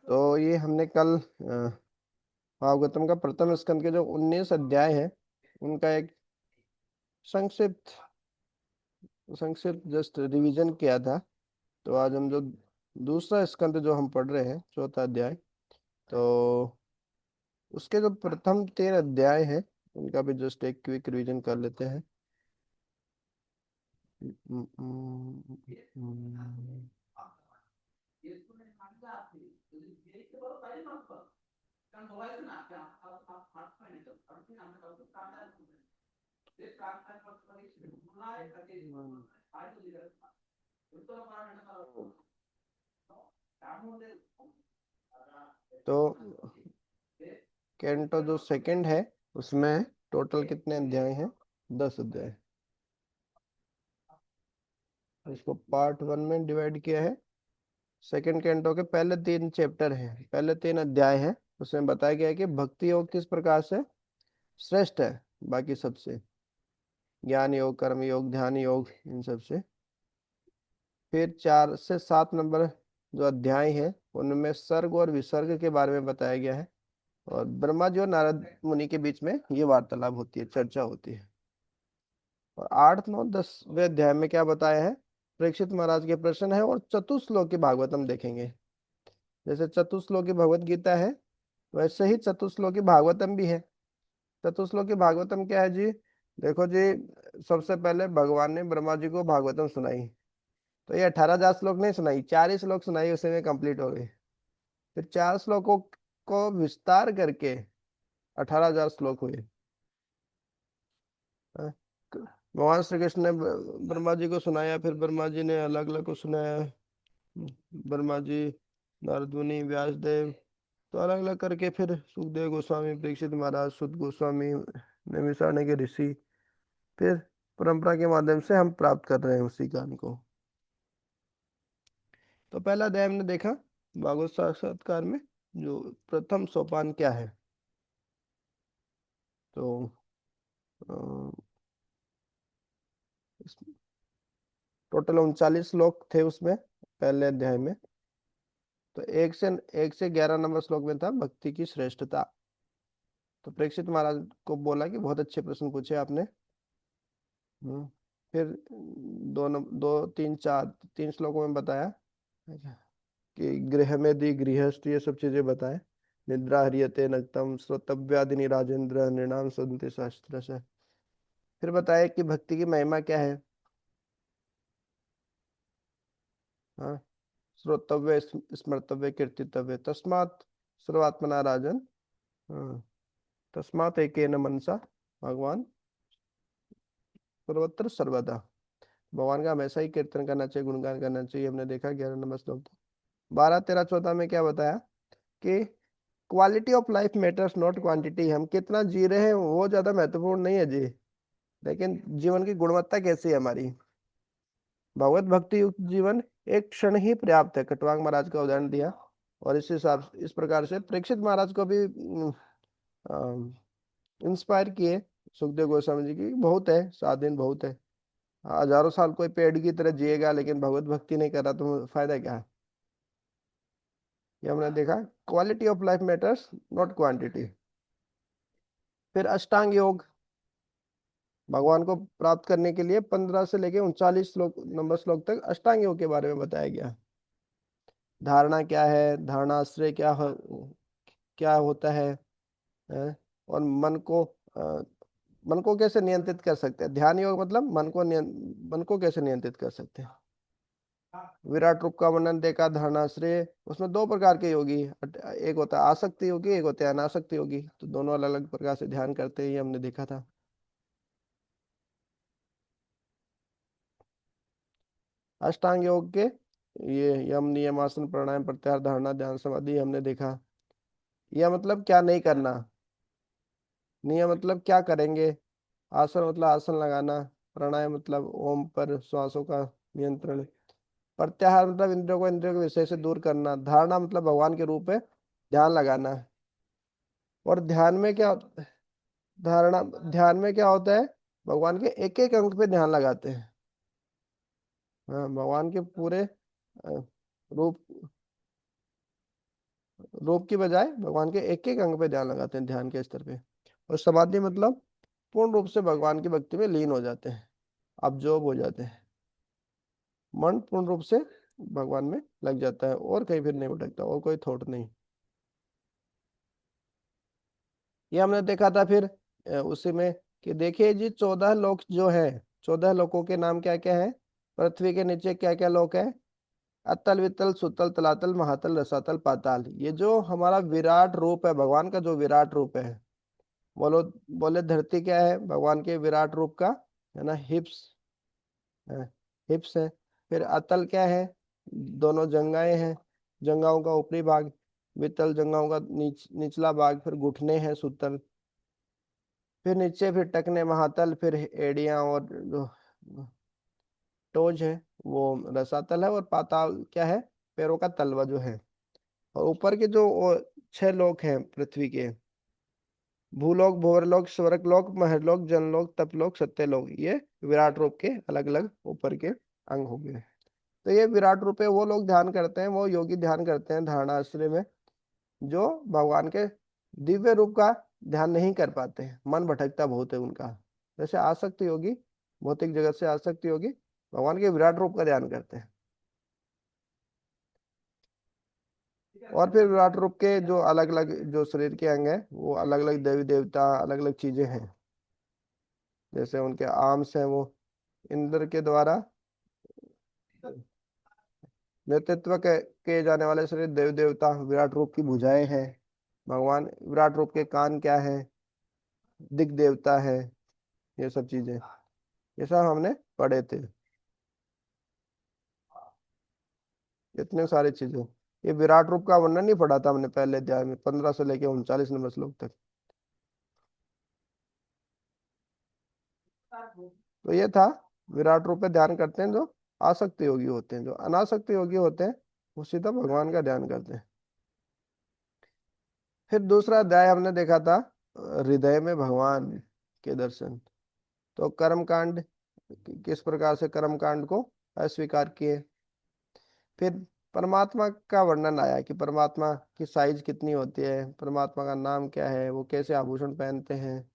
तो ये हमने कल भागवतम का प्रथम स्कंद के जो 19 अध्याय हैं उनका एक संक्षिप्त संक्षिप्त जस्ट रिवीजन किया था। तो आज हम जो दूसरा स्कंद जो हम पढ़ रहे हैं, चौथा अध्याय, तो उसके जो प्रथम 3 अध्याय हैं उनका भी जस्ट एक क्विक रिवीजन कर लेते हैं। तो कैंटो जो सेकंड है उसमें टोटल कितने अध्याय हैं? 10 अध्याय। इसको पार्ट 1 में डिवाइड किया है। सेकंड कैंटो के पहले 3 चैप्टर हैं, पहले 3 अध्याय हैं। उसमें बताया गया है कि भक्ति योग किस प्रकार से श्रेष्ठ है बाकी सबसे, ज्ञान योग, कर्म योग, ध्यान योग, इन सब से। फिर 4 से 7 नंबर जो अध्याय हैं उनमें सर्ग और विसर्ग के बारे में बताया गया है, और ब्रह्मा जी और नारद मुनि के बीच में ये वार्तालाप होती है, चर्चा होती है। और 8, 9, 10वें अध्याय में क्या बताया है? परीक्षित महाराज के प्रश्न है, और चतुश्लोकी भागवतम देखेंगे। जैसे चतुश्लोकी भगवत गीता है वैसे ही चतुश्लोकी भागवतम भी है। चतुश्लोकी भागवतम क्या है जी? देखो जी, सबसे पहले भगवान ने ब्रह्मा जी को भागवतम सुनाई, तो ये 18,000 श्लोक नहीं सुनाई, 4 ही श्लोक सुनाई, उसी में कंप्लीट हो गई। फिर 4 श्लोकों को विस्तार करके 18,000 श्लोक हुए। हाँ, भगवान श्री कृष्ण ने ब्रह्मा जी को सुनाया, फिर ब्रह्मा जी ने अलग अलग को सुनाया। ब्रह्मा जी, नारद मुनि, व्यास देव, तो अलग अलग करके फिर सुखदेव गोस्वामी, परीक्षित महाराज, सुत गोस्वामी, नैमिषारण्य के ऋषि, फिर परंपरा के माध्यम से हम प्राप्त कर रहे हैं उसी ज्ञान को। तो पहला अध्याय हमने देखा भागवत साक्षात्कार में जो प्रथम सोपान क्या है। तो टोटल 39 श्लोक थे उसमें पहले अध्याय में। तो 1 से 11 नंबर श्लोक में था भक्ति की श्रेष्ठता। तो परीक्षित महाराज को बोला कि बहुत अच्छे प्रश्न पूछे आपने। फिर 3 श्लोकों में बताया कि गृह में दी गृहस्थ, ये सब चीजें बताए। निद्रा हरियते नक्तम श्रोतव्यादिनी राजेंद्र नृणाम सन्ति शास्त्र से। फिर बताया कि भक्ति की महिमा क्या है। हाँ, श्रोतव्य, स्मर्तव्य, कीर्तितव्य, तस्मात् सर्वात्मना राजन। हाँ, तस्मात् एकेन मनसा भगवान सर्वत्र सर्वदा। भगवान का हमेशा ही कीर्तन करना चाहिए, गुणगान करना चाहिए, हमने देखा 11 नंबर श्लोक। 12, 13, 14 में क्या बताया कि quality of life matters not quantity. हम कितना जी रहे हैं वो ज्यादा महत्वपूर्ण नहीं है जी, लेकिन जीवन की गुणवत्ता कैसी है हमारी। भगवत भक्ति युक्त जीवन एक क्षण ही पर्याप्त है, कटवांग महाराज का उदाहरण दिया। और इस हिसाब इस प्रकार से परीक्षित महाराज को भी इंस्पायर किए सुखदेव गोस्वामी जी की। बहुत है, 7 दिन बहुत है। हजारों साल कोई पेड़ की तरह जिएगा लेकिन भगवत भक्ति नहीं कर रहा तो फायदा क्या है? ये हमने देखा, quality of life matters not quantity. फिर अष्टांग योग, भगवान को प्राप्त करने के लिए 15 से लेके 39 नंबर श्लोक तक अष्टांग योग के बारे में बताया गया। धारणा क्या है, धारणाश्रय क्या होता है? और मन को कैसे नियंत्रित कर सकते हैं? ध्यान योग मतलब मन को कैसे नियंत्रित कर सकते हैं। विराट रूप का वर्णन देखा, धारणाश्रय। उसमें 2 प्रकार के योगी, एक होता है आसक्ति योगी, एक होता है अनासक्ति योगी। तो दोनों अलग अलग प्रकार से ध्यान करते ही हमने देखा था। अष्टांग योग के ये यम, नियम, आसन, प्राणायाम, प्रत्याहार, धारणा, ध्यान, समाधि हमने देखा। यह मतलब क्या नहीं करना, नियम मतलब क्या करेंगे, आसन मतलब आसन लगाना, प्राणायाम मतलब ओम पर श्वासों का नियंत्रण, प्रत्याहार मतलब इंद्रियों को इंद्रियों के विषय से दूर करना, धारणा मतलब भगवान के रूप में ध्यान लगाना। और ध्यान में क्या धारणा, ध्यान में क्या होता है, भगवान के एक एक अंग पे ध्यान लगाते हैं। हाँ, भगवान के पूरे रूप, रूप की बजाय भगवान के एक एक अंग पे ध्यान लगाते हैं ध्यान के स्तर पे। और समाधि मतलब पूर्ण रूप से भगवान की भक्ति में लीन हो जाते हैं, अब्जॉर्ब हो जाते हैं। मन पूर्ण रूप से भगवान में लग जाता है और कहीं फिर नहीं भटकता, और कोई थॉट नहीं। ये हमने देखा था फिर उसी में कि देखिए जी, 14 लोक जो है, 14 लोकों के नाम क्या क्या है। पृथ्वी के नीचे क्या क्या लोक है। अतल वितल सुतल तलातल महातल रसातल पाताल। ये जो हमारा विराट रूप है, भगवान का जो विराट रूप है। बोलो, बोले धरती क्या है भगवान के विराट रूप का, है ना, हिप्स है, हिप्स है। फिर अतल क्या है, दोनों जंगाएं हैं, जंगाओं का ऊपरी भाग। वितल जंगाओं का निचला भाग, फिर घुटने हैं सुतल। फिर नीचे फिर टखने महातल, फिर एड़ियां और जो टोज है वो रसातल है। और पाताल क्या है, पैरों का तलवा जो है। और ऊपर के जो 6 लोक हैं पृथ्वी के, भूलोक भंवरलोक स्वर्गलोक महरलोक जनलोक तपलोक सत्यलोक, ये विराट रूप के अलग अलग ऊपर के अंग हो गए। तो ये विराट रूप है, वो लोग ध्यान करते हैं, वो योगी ध्यान करते हैं धारणा आश्रय में, जो भगवान के दिव्य रूप का ध्यान नहीं कर पाते हैं, मन भटकता बहुत है उनका। जैसे आसक्त योगी, भौतिक जगत से आसक्त योगी भगवान के विराट रूप का ध्यान करते हैं। और फिर विराट रूप के जो अलग अलग जो शरीर के अंग है, वो अलग अलग देवी देवता अलग अलग चीजें हैं। जैसे उनके आर्म्स हैं, वो इंद्र के द्वारा नेतृत्व के जाने वाले सारे देव देवता विराट रूप की भुजाएं हैं। भगवान विराट रूप के कान क्या है, दिग देवता है, ये सब चीजें, ये सब हमने पढ़े थे। इतने सारी चीजें, ये विराट रूप का वर्णन नहीं पढ़ा था हमने पहले अध्याय में, 15 से लेके 39 नंबर श्लोक तक। तो ये था, विराट रूप पे ध्यान करते हैं जो आसक्त योगी होते हैं। जो अनासक्त योगी होते हैं वो सीधा भगवान का ध्यान करते हैं। फिर दूसरा अध्याय हमने देखा था हृदय में भगवान के दर्शन। तो कर्म कांड, किस प्रकार से कर्म कांड को अस्वीकार किए। फिर परमात्मा का वर्णन आया कि परमात्मा की साइज कितनी होती है, परमात्मा का नाम क्या है, वो कैसे आभूषण पहनते हैं।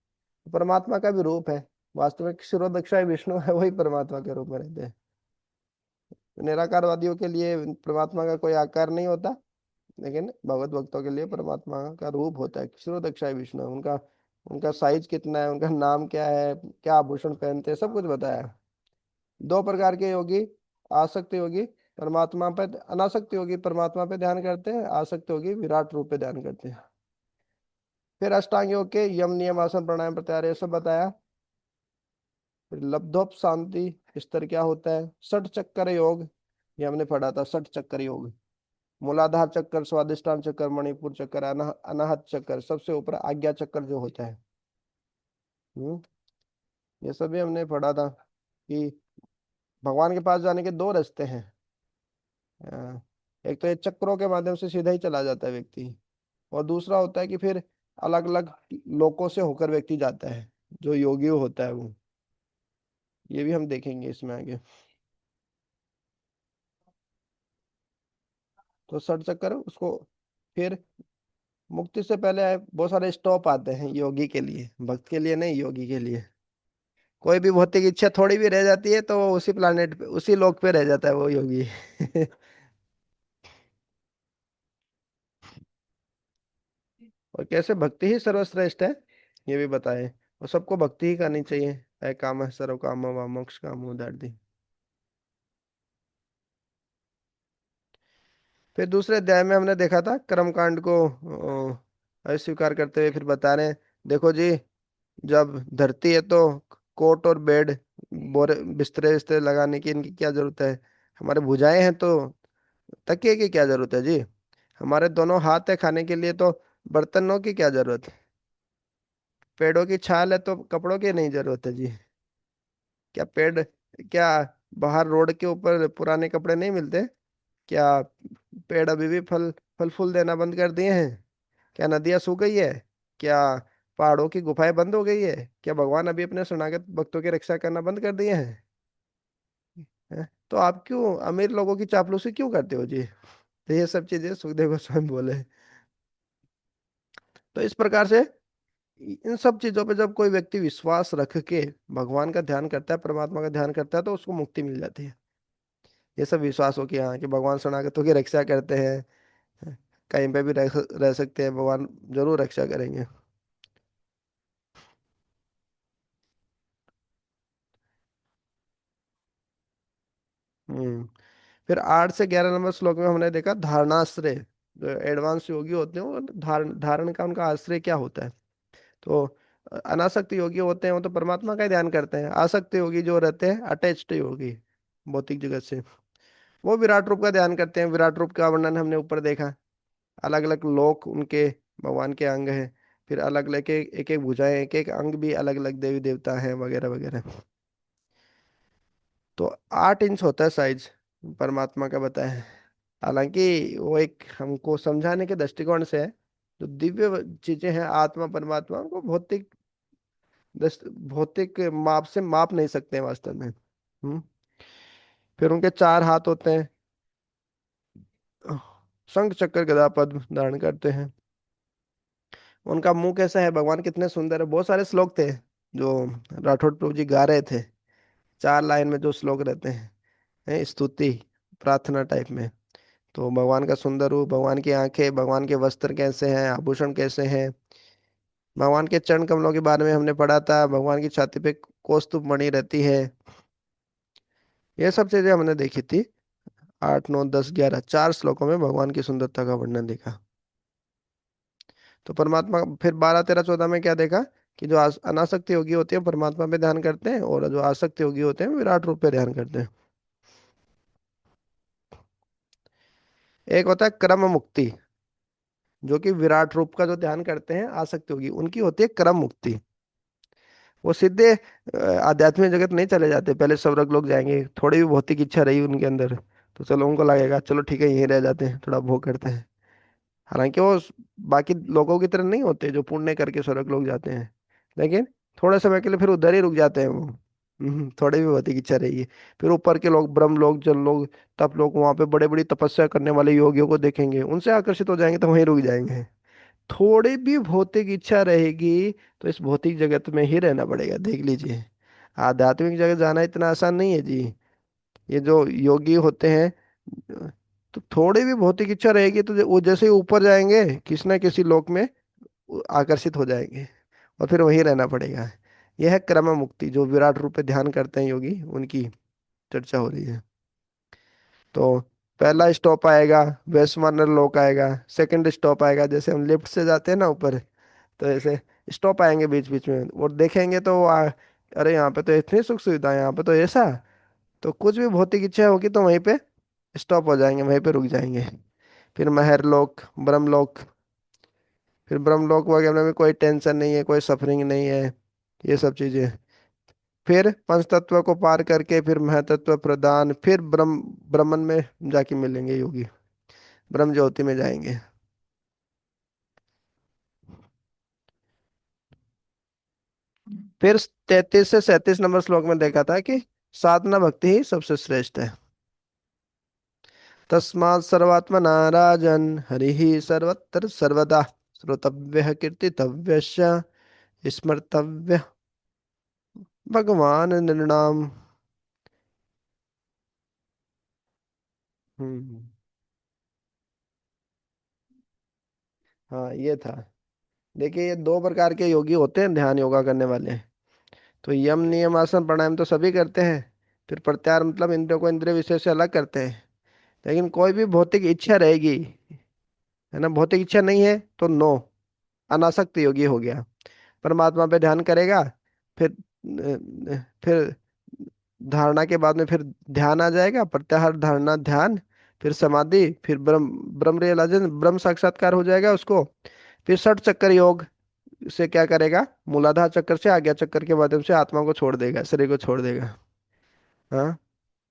परमात्मा का भी रूप है, वास्तव में क्षीरोदक्षाय विष्णु है, वही परमात्मा के रूप में रहते हैं। तो निराकारवादियों के लिए परमात्मा का कोई आकार नहीं होता, लेकिन भगवत भक्तों के लिए परमात्मा का रूप होता है, क्षीरोदक्षाय विष्णु। उनका उनका साइज कितना है, उनका नाम क्या है, क्या आभूषण पहनते हैं, सब कुछ बताया। 2 प्रकार के योगी, आसक्त योगी परमात्मा पे, अनासक्त योगी परमात्मा पे ध्यान करते हैं, आसक्त योगी विराट रूप पे ध्यान करते हैं। फिर अष्टांग योग के यम नियम आसन प्राणायाम प्रत्याहार ये सब बताया। फिर लब्धोप शांति स्तर क्या होता है, 60 चक्कर योग, ये हमने पढ़ा था। 60 चक्कर योग, मूलाधार चक्कर, स्वादिष्टान चक्कर, मणिपुर चक्कर, अनाहत चक्कर, सबसे ऊपर आज्ञा चक्कर जो होता है। हम्म, ये सभी हमने पढ़ा था कि भगवान के पास जाने के 2 रास्ते हैं। एक तो ये चक्रों के माध्यम से सीधा ही चला जाता है व्यक्ति, और दूसरा होता है कि फिर अलग अलग लोकों से होकर व्यक्ति जाता है, जो योगी होता है वो। ये भी हम देखेंगे इसमें आगे। तो 60 चक्कर उसको, फिर मुक्ति से पहले बहुत सारे स्टॉप आते हैं योगी के लिए, भक्त के लिए नहीं, योगी के लिए। कोई भी भौतिक इच्छा थोड़ी भी रह जाती है तो वो उसी प्लानेट पे, उसी लोक पे रह जाता है वो योगी। और कैसे भक्ति ही सर्वश्रेष्ठ है, ये भी बताए। और सबको भक्ति ही करनी चाहिए। है काम सर्व काम मोक्ष काम दर्दी। फिर दूसरे अध्याय में हमने देखा था कर्म कांड को अस्वीकार करते हुए फिर बता रहे हैं, देखो जी, जब धरती है तो कोट और बेड, बोरे बिस्तरे बिस्तरे लगाने की इनकी क्या जरूरत है। हमारे भुजाएं हैं तो तकिए की क्या जरूरत है जी। हमारे दोनों हाथ है खाने के लिए तो बर्तनों की क्या जरूरत है। पेड़ों की छाल है तो कपड़ों की नहीं जरूरत है जी। क्या पेड़, क्या बाहर रोड के ऊपर पुराने कपड़े नहीं मिलते। क्या पेड़ अभी भी फल फल फूल देना बंद कर दिए हैं। क्या नदियां सूख गई है। क्या पहाड़ों की गुफाएं बंद हो गई है? क्या भगवान अभी अपने शरणागत भक्तों की रक्षा करना बंद कर दिए हैं? हैं? तो आप क्यों अमीर लोगों की चापलूसी क्यों करते हो जी? तो ये सब चीजें सुखदेव गोस्वामी बोले। तो इस प्रकार से इन सब चीजों पे जब कोई व्यक्ति विश्वास रख के भगवान का ध्यान करता है, परमात्मा का ध्यान करता है, तो उसको मुक्ति मिल जाती है। ये सब विश्वास हो कि हाँ कि भगवान शरणागतों की रक्षा करते हैं, कहीं पे भी रह सकते हैं, भगवान जरूर रक्षा करेंगे। हम्म। फिर 8 से 11 नंबर श्लोक में हमने देखा धारणाश्रय। जो एडवांस योगी होते हैं वो धारण धारण का उनका आश्रय क्या होता है। तो अनासक्त योगी होते हैं वो तो परमात्मा का ही ध्यान करते हैं। आसक्त योगी जो रहते हैं अटैच्ड योगी भौतिक जगत से, वो विराट रूप का ध्यान करते हैं। विराट रूप का वर्णन हमने ऊपर देखा। अलग अलग लोक उनके भगवान के अंग हैं। फिर अलग अलग एक एक भुजाएं, एक एक अंग भी अलग अलग देवी देवता हैं वगैरह वगैरह। तो 8 इंच होता है साइज परमात्मा का बताया है। हालांकि वो एक हमको समझाने के दृष्टिकोण से है। जो दिव्य चीजें हैं आत्मा परमात्मा उनको भौतिक भौतिक माप से माप नहीं सकते हैं वास्तव में। फिर उनके 4 हाथ होते हैं। शंख चक्र गदा पद्म धारण करते हैं। उनका मुंह कैसा है, भगवान कितने सुंदर है। बहुत सारे श्लोक थे जो राठौड़ प्रभु जी गा रहे थे। 4 लाइन में जो श्लोक रहते हैं स्तुति प्रार्थना टाइप में। तो भगवान का सुंदर रूप, भगवान की आंखें, भगवान के वस्त्र कैसे हैं, आभूषण कैसे हैं, भगवान के चरण कमलों के बारे में हमने पढ़ा था। भगवान की छाती पे कौस्तुभ मणि रहती है। ये सब चीजें हमने देखी थी। 8 9 10 11 4 श्लोकों में भगवान की सुंदरता का वर्णन देखा। तो परमात्मा फिर 12 13 14 में क्या देखा कि जो अनासक्त योगी होते हैं परमात्मा पे ध्यान करते हैं, और जो आसक्त योगी होते हैं विराट रूप पे ध्यान करते हैं। एक होता है क्रम मुक्ति। जो कि विराट रूप का जो ध्यान करते हैं आसक्त योगी, उनकी होती है क्रम मुक्ति। वो सीधे आध्यात्मिक जगत नहीं चले जाते। पहले स्वर्ग लोग जाएंगे, थोड़ी भी भौतिक इच्छा रही उनके अंदर तो चलो उनको लगेगा चलो ठीक है यहीं रह जाते हैं, थोड़ा भोग करते हैं। हालांकि वो बाकी लोगों की तरह नहीं होते जो पुण्य करके स्वर्ग लोग जाते हैं। लेकिन थोड़े समय के लिए फिर उधर ही रुक जाते हैं वो। थोड़ी भी भौतिक इच्छा रहेगी। फिर ऊपर के लोग ब्रह्म लोग जन लोग तप लोग वहां पे बड़े बड़ी तपस्या करने वाले योगियों को देखेंगे, उनसे आकर्षित हो जाएंगे तो वहीं रुक जाएंगे। थोड़ी भी भौतिक इच्छा रहेगी तो इस भौतिक जगत में ही रहना पड़ेगा। देख लीजिए आध्यात्मिक जगत जाना इतना आसान नहीं है जी। ये जो योगी होते हैं तो थोड़ी भी भौतिक इच्छा रहेगी तो वो जैसे ही ऊपर जाएंगे किसी ना किसी लोक में आकर्षित हो जाएंगे और फिर वहीं रहना पड़ेगा। यह है क्रम मुक्ति। जो विराट रूप पे ध्यान करते हैं योगी उनकी चर्चा हो रही है। तो पहला स्टॉप आएगा वैश्वानर लोक आएगा। सेकंड स्टॉप आएगा जैसे हम लिफ्ट से जाते हैं ना ऊपर, तो ऐसे स्टॉप आएंगे बीच बीच में और देखेंगे तो अरे यहाँ पे तो इतनी सुख सुविधा है, यहाँ पे तो ऐसा। तो कुछ भी भौतिक इच्छा होगी तो वहीं पे स्टॉप हो जाएंगे, वहीं पे रुक जाएंगे। फिर महरलोक ब्रह्मलोक। फिर ब्रह्मलोक वगैरह में कोई टेंशन नहीं है, कोई सफरिंग नहीं है, ये सब चीजें। फिर पंच तत्व को पार करके फिर महतत्व प्रदान, फिर ब्रह्मन में जाके मिलेंगे योगी, ब्रह्म ज्योति में जाएंगे। फिर 33 से 37 नंबर श्लोक में देखा था कि साधना भक्ति ही सबसे श्रेष्ठ है। तस्मात् सर्वात्मना राजन् हरिः सर्वत्र सर्वदा श्रोतव्यः कीर्तितव्यश्च स्मर्तव्यः भगवान निर्णाम। हम्म। हाँ ये था। देखिए ये 2 प्रकार के योगी होते हैं ध्यान योगा करने वाले। तो यम नियम आसन प्राणायाम तो सभी करते हैं। फिर प्रत्याहार मतलब इंद्रियों को इंद्रिय विषय से अलग करते हैं। लेकिन कोई भी भौतिक इच्छा रहेगी, है ना, भौतिक इच्छा नहीं है तो नो, अनासक्त योगी हो गया। परमात्मा पे ध्यान करेगा। फिर फिर धारणा के बाद में फिर ध्यान आ जाएगा, प्रत्याहार धारणा ध्यान, फिर समाधि, फिर ब्रह्म ब्रह्म रियलाइजेशन, ब्रह्म साक्षात्कार हो जाएगा उसको। फिर षट चक्कर योग से क्या करेगा, मूलाधार चक्कर से आज्ञा चक्कर के माध्यम से आत्मा को छोड़ देगा, शरीर को छोड़ देगा। हाँ।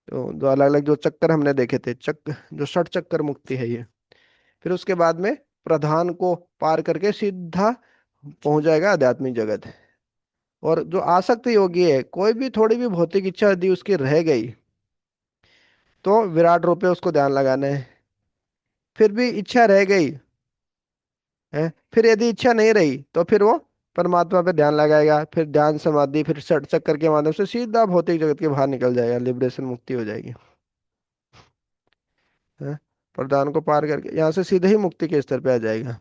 तो जो अलग अलग जो चक्कर हमने देखे थे चक्कर, जो षट चक्कर मुक्ति है ये। फिर उसके बाद में प्रधान को पार करके सीधा पहुंच जाएगा आध्यात्मिक जगत। और जो आसक्त योगी है, कोई भी थोड़ी भी भौतिक इच्छा यदि उसकी रह गई तो विराट रूप में उसको ध्यान लगाना है। फिर भी इच्छा रह गई है, फिर यदि इच्छा नहीं रही तो फिर वो परमात्मा पे ध्यान लगाएगा, फिर ध्यान समाधि, फिर षट चक्कर के माध्यम से सीधा भौतिक जगत के बाहर निकल जाएगा, लिबरेशन, मुक्ति हो जाएगी। है, प्रधान को पार करके यहाँ से सीधे ही मुक्ति के स्तर पे आ जाएगा।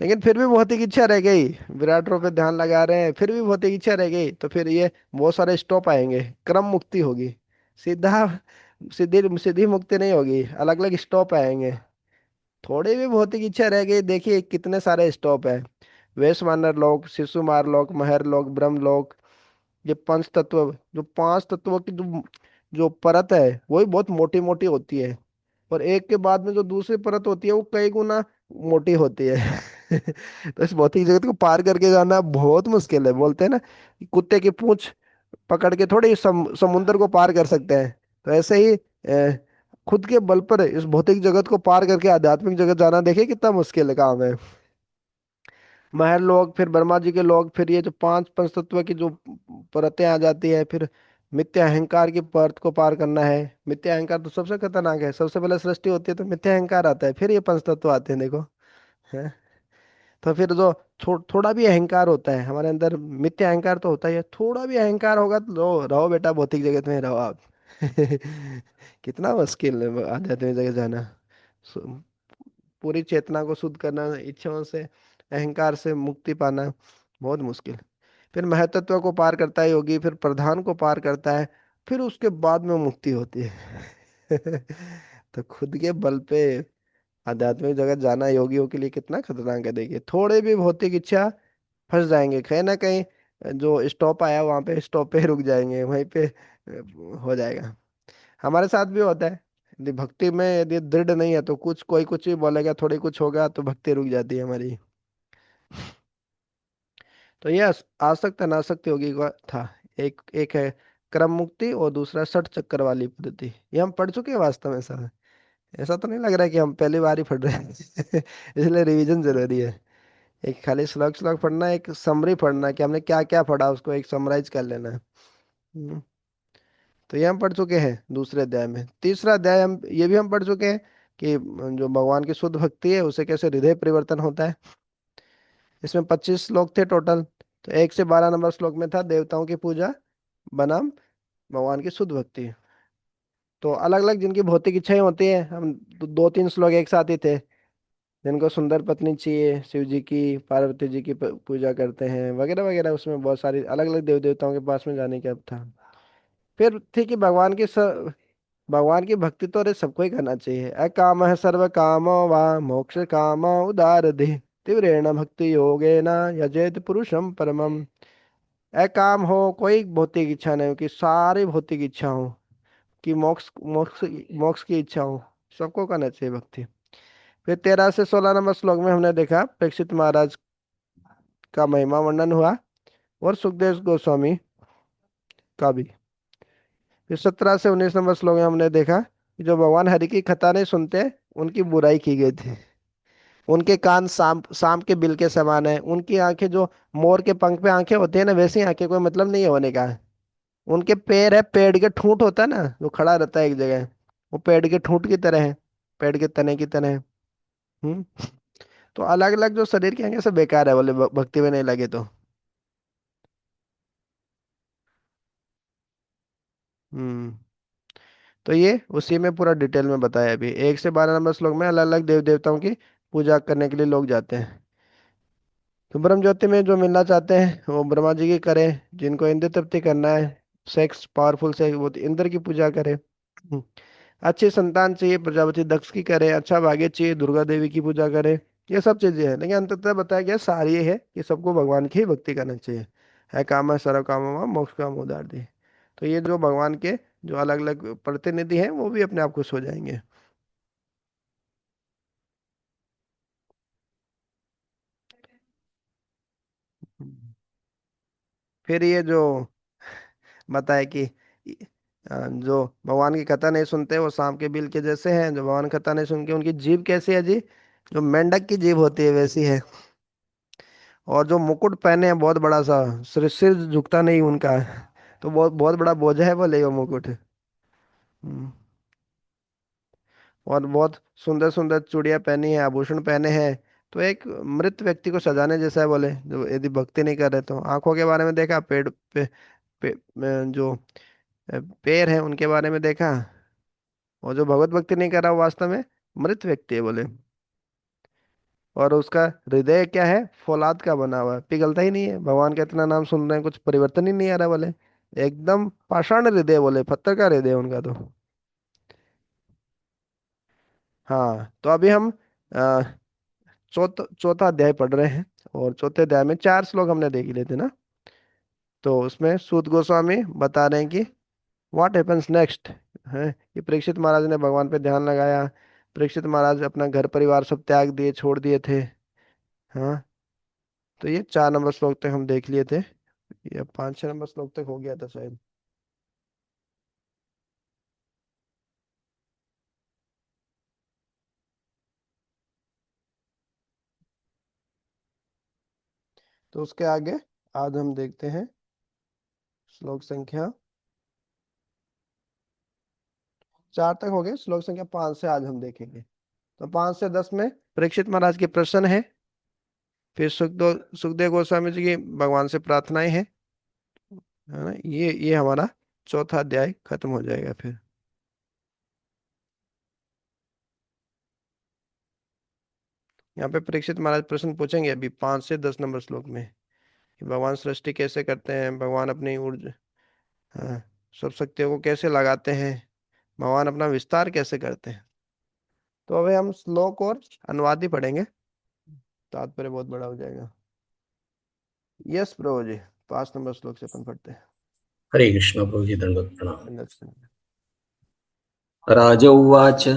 लेकिन फिर भी भौतिक इच्छा रह गई, विराट रूप पे ध्यान लगा रहे हैं, फिर भी भौतिक इच्छा रह गई, तो फिर ये बहुत सारे स्टॉप आएंगे, क्रम मुक्ति होगी। सीधा सीधी सीधी मुक्ति नहीं होगी, अलग अलग स्टॉप आएंगे। थोड़ी भी भौतिक इच्छा रह गई, देखिए कितने सारे स्टॉप है। वैश्वानर लोक, शिशुमार लोक, महर लोक, ब्रह्म लोक। ये पंच तत्व, जो पांच तत्वों की जो जो परत है वही बहुत मोटी मोटी होती है। और एक के बाद में जो दूसरी परत होती है वो कई गुना मोटी होती है। तो इस भौतिक जगत को पार करके जाना बहुत मुश्किल है। बोलते हैं ना कि कुत्ते की पूंछ पकड़ के थोड़ी समुंदर को पार कर सकते हैं। तो ऐसे ही खुद के बल पर इस भौतिक जगत को पार करके आध्यात्मिक जगत जाना, देखिए कितना मुश्किल काम है। महर लोग, फिर ब्रह्मा जी के लोग, फिर ये जो पांच पंच तत्व की जो परतें आ जाती है, फिर मिथ्या अहंकार की परत को पार करना है। मिथ्या अहंकार तो सबसे खतरनाक है, सबसे पहले सृष्टि होती है तो मिथ्या अहंकार आता है, फिर ये पंच तत्व आते हैं, देखो। है, तो फिर जो थोड़ा भी अहंकार होता है हमारे अंदर, मिथ्या अहंकार तो होता ही है, थोड़ा भी अहंकार होगा तो रहो बेटा भौतिक जगत में रहो आप। कितना मुश्किल है आध्यात्मिक जगत जाना। सु- पूरी चेतना को शुद्ध करना, इच्छाओं से, अहंकार से मुक्ति पाना, बहुत मुश्किल। फिर महतत्व को पार करता है योगी, फिर प्रधान को पार करता है, फिर उसके बाद में मुक्ति होती है। तो खुद के बल पे आध्यात्मिक जगत जाना योगियों के लिए कितना खतरनाक है। देखिए थोड़े भी भौतिक इच्छा, फंस जाएंगे कहीं ना कहीं। जो स्टॉप आया वहां पे स्टॉप पे रुक जाएंगे, वहीं पे हो जाएगा। हमारे साथ भी होता है। यदि भक्ति में यदि दृढ़ नहीं है तो कुछ, कोई कुछ भी बोलेगा, थोड़ी कुछ होगा तो भक्ति रुक जाती है हमारी। तो ये आसक्त अनासक्त योगी का था। एक एक है क्रम मुक्ति, और दूसरा षट चक्कर वाली पद्धति। ये हम पढ़ चुके हैं वास्तव में सब। ऐसा तो नहीं लग रहा है कि हम पहली बार ही पढ़ रहे हैं। इसलिए रिवीजन जरूरी है। एक खाली श्लोक श्लोक पढ़ना, एक समरी पढ़ना कि हमने क्या क्या पढ़ा उसको एक समराइज कर लेना है। हम्म, तो ये हम पढ़ चुके हैं दूसरे अध्याय में। तीसरा अध्याय हम ये भी हम पढ़ चुके हैं कि जो भगवान की शुद्ध भक्ति है उसे कैसे हृदय परिवर्तन होता है। इसमें 25 श्लोक थे टोटल। तो 1 से 12 नंबर श्लोक में था देवताओं की पूजा बनाम भगवान की शुद्ध भक्ति। तो अलग अलग जिनकी भौतिक इच्छाएं होती है, हम 2-3 श्लोक एक साथ ही थे। जिनको सुंदर पत्नी चाहिए, शिव जी की, पार्वती जी की पूजा करते हैं वगैरह वगैरह, उसमें बहुत सारी अलग अलग देव देवताओं के पास में जाने का था। फिर थी कि भगवान की भक्ति तो अरे सबको ही करना चाहिए। अकाम है सर्व कामो वा मोक्ष काम उदार दे तीव्रेण भक्ति योगेन यजेत पुरुषम परमम। अकाम हो, कोई भौतिक इच्छा नहीं हो, कि सारी भौतिक इच्छा हो, कि मोक्ष मोक्ष मोक्ष की इच्छा हो, सबको करना चाहिए भक्ति। फिर 13 से 16 नंबर श्लोक में हमने देखा परीक्षित महाराज का महिमा वर्णन हुआ, और सुखदेव गोस्वामी का भी। फिर 17 से 19 नंबर श्लोक में हमने देखा कि जो भगवान हरि की कथा नहीं सुनते उनकी बुराई की गई थी। उनके कान सांप सांप के बिल के समान है, उनकी आंखें जो मोर के पंख पे आंखें होती है ना, वैसी आंखें, कोई मतलब नहीं है होने का। उनके पैर है, पेड़ के ठूंठ होता है ना जो खड़ा रहता है एक जगह, वो पेड़ के ठूंठ की तरह है, पेड़ के तने की तरह है। हम्म। तो अलग अलग जो शरीर के अंग सब बेकार है, बोले भक्ति में नहीं लगे तो। हम्म। तो ये उसी में पूरा डिटेल में बताया अभी। 1 से 12 नंबर श्लोक में अलग अलग देव देवताओं की पूजा करने के लिए लोग जाते हैं। तो ब्रह्म ज्योति में जो मिलना चाहते हैं वो ब्रह्मा जी की करें, जिनको इंद्र तृप्ति करना है, सेक्स पावरफुल से, वो इंद्र की पूजा करे। अच्छी संतान चाहिए, प्रजापति दक्ष की करे। अच्छा भाग्य चाहिए, दुर्गा देवी की पूजा करे। ये सब चीजें हैं, लेकिन अंततः बताया गया सार ये है कि सबको भगवान की ही भक्ति करना चाहिए। है काम सर्व काम मोक्ष काम उदार दे। तो ये जो भगवान के जो अलग अलग प्रतिनिधि हैं वो भी अपने आप खुश हो जाएंगे। हम्म। फिर ये जो बताए कि जो भगवान की कथा नहीं सुनते वो सांप के बिल के जैसे हैं, जो भगवान की कथा नहीं सुन के उनकी जीभ कैसी है जी, जो मेंढक की जीभ होती है वैसी है। और जो मुकुट पहने हैं बहुत बड़ा सा, सिर सिर झुकता नहीं उनका। तो बहुत बहुत बड़ा बोझ है बोले वो मुकुट। हम्म। और बहुत सुंदर सुंदर चूड़ियां पहनी है, आभूषण पहने हैं। तो एक मृत व्यक्ति को सजाने जैसा है बोले, जो यदि भक्ति नहीं कर रहे तो। आंखों के बारे में देखा, जो पैर है उनके बारे में देखा। और जो भगवत भक्ति नहीं कर रहा वो वास्तव में मृत व्यक्ति है बोले। और उसका हृदय क्या है, फौलाद का बना हुआ है, पिघलता ही नहीं है। भगवान का इतना नाम सुन रहे हैं, कुछ परिवर्तन ही नहीं आ रहा बोले। एकदम पाषाण हृदय बोले, पत्थर का हृदय उनका तो। हाँ, तो अभी हम अ, चौथा अध्याय पढ़ रहे हैं। और चौथे अध्याय में 4 श्लोक हमने देख लिए थे ना। तो उसमें सूत गोस्वामी बता रहे हैं कि व्हाट हैपन्स नेक्स्ट है, कि परीक्षित महाराज ने भगवान पे ध्यान लगाया। परीक्षित महाराज अपना घर परिवार सब त्याग दिए, छोड़ दिए थे। हाँ, तो ये 4 नंबर श्लोक तक हम देख लिए थे। ये 5 6 नंबर श्लोक तक हो गया था शायद। तो उसके आगे आज हम देखते हैं श्लोक संख्या 4 तक हो गए, श्लोक संख्या 5 से आज हम देखेंगे। तो 5 से 10 में परीक्षित महाराज के प्रश्न है। फिर सुखदेव गोस्वामी जी की भगवान से प्रार्थनाएं हैं, है ना। ये हमारा चौथा अध्याय खत्म हो जाएगा फिर। यहाँ पे परीक्षित महाराज प्रश्न पूछेंगे अभी 5 से 10 नंबर श्लोक में, कि भगवान सृष्टि कैसे करते हैं, भगवान अपनी ऊर्जा, हाँ, सब शक्तियों को कैसे लगाते हैं, भगवान अपना विस्तार कैसे करते हैं। तो अभी हम श्लोक और अनुवाद ही पढ़ेंगे, तात्पर्य बहुत बड़ा हो जाएगा। यस प्रभु जी, 5 नंबर श्लोक से अपन पढ़ते हैं। हरे कृष्ण प्रभु जी, दंडवत प्रणाम। दंडवत। राज उवाच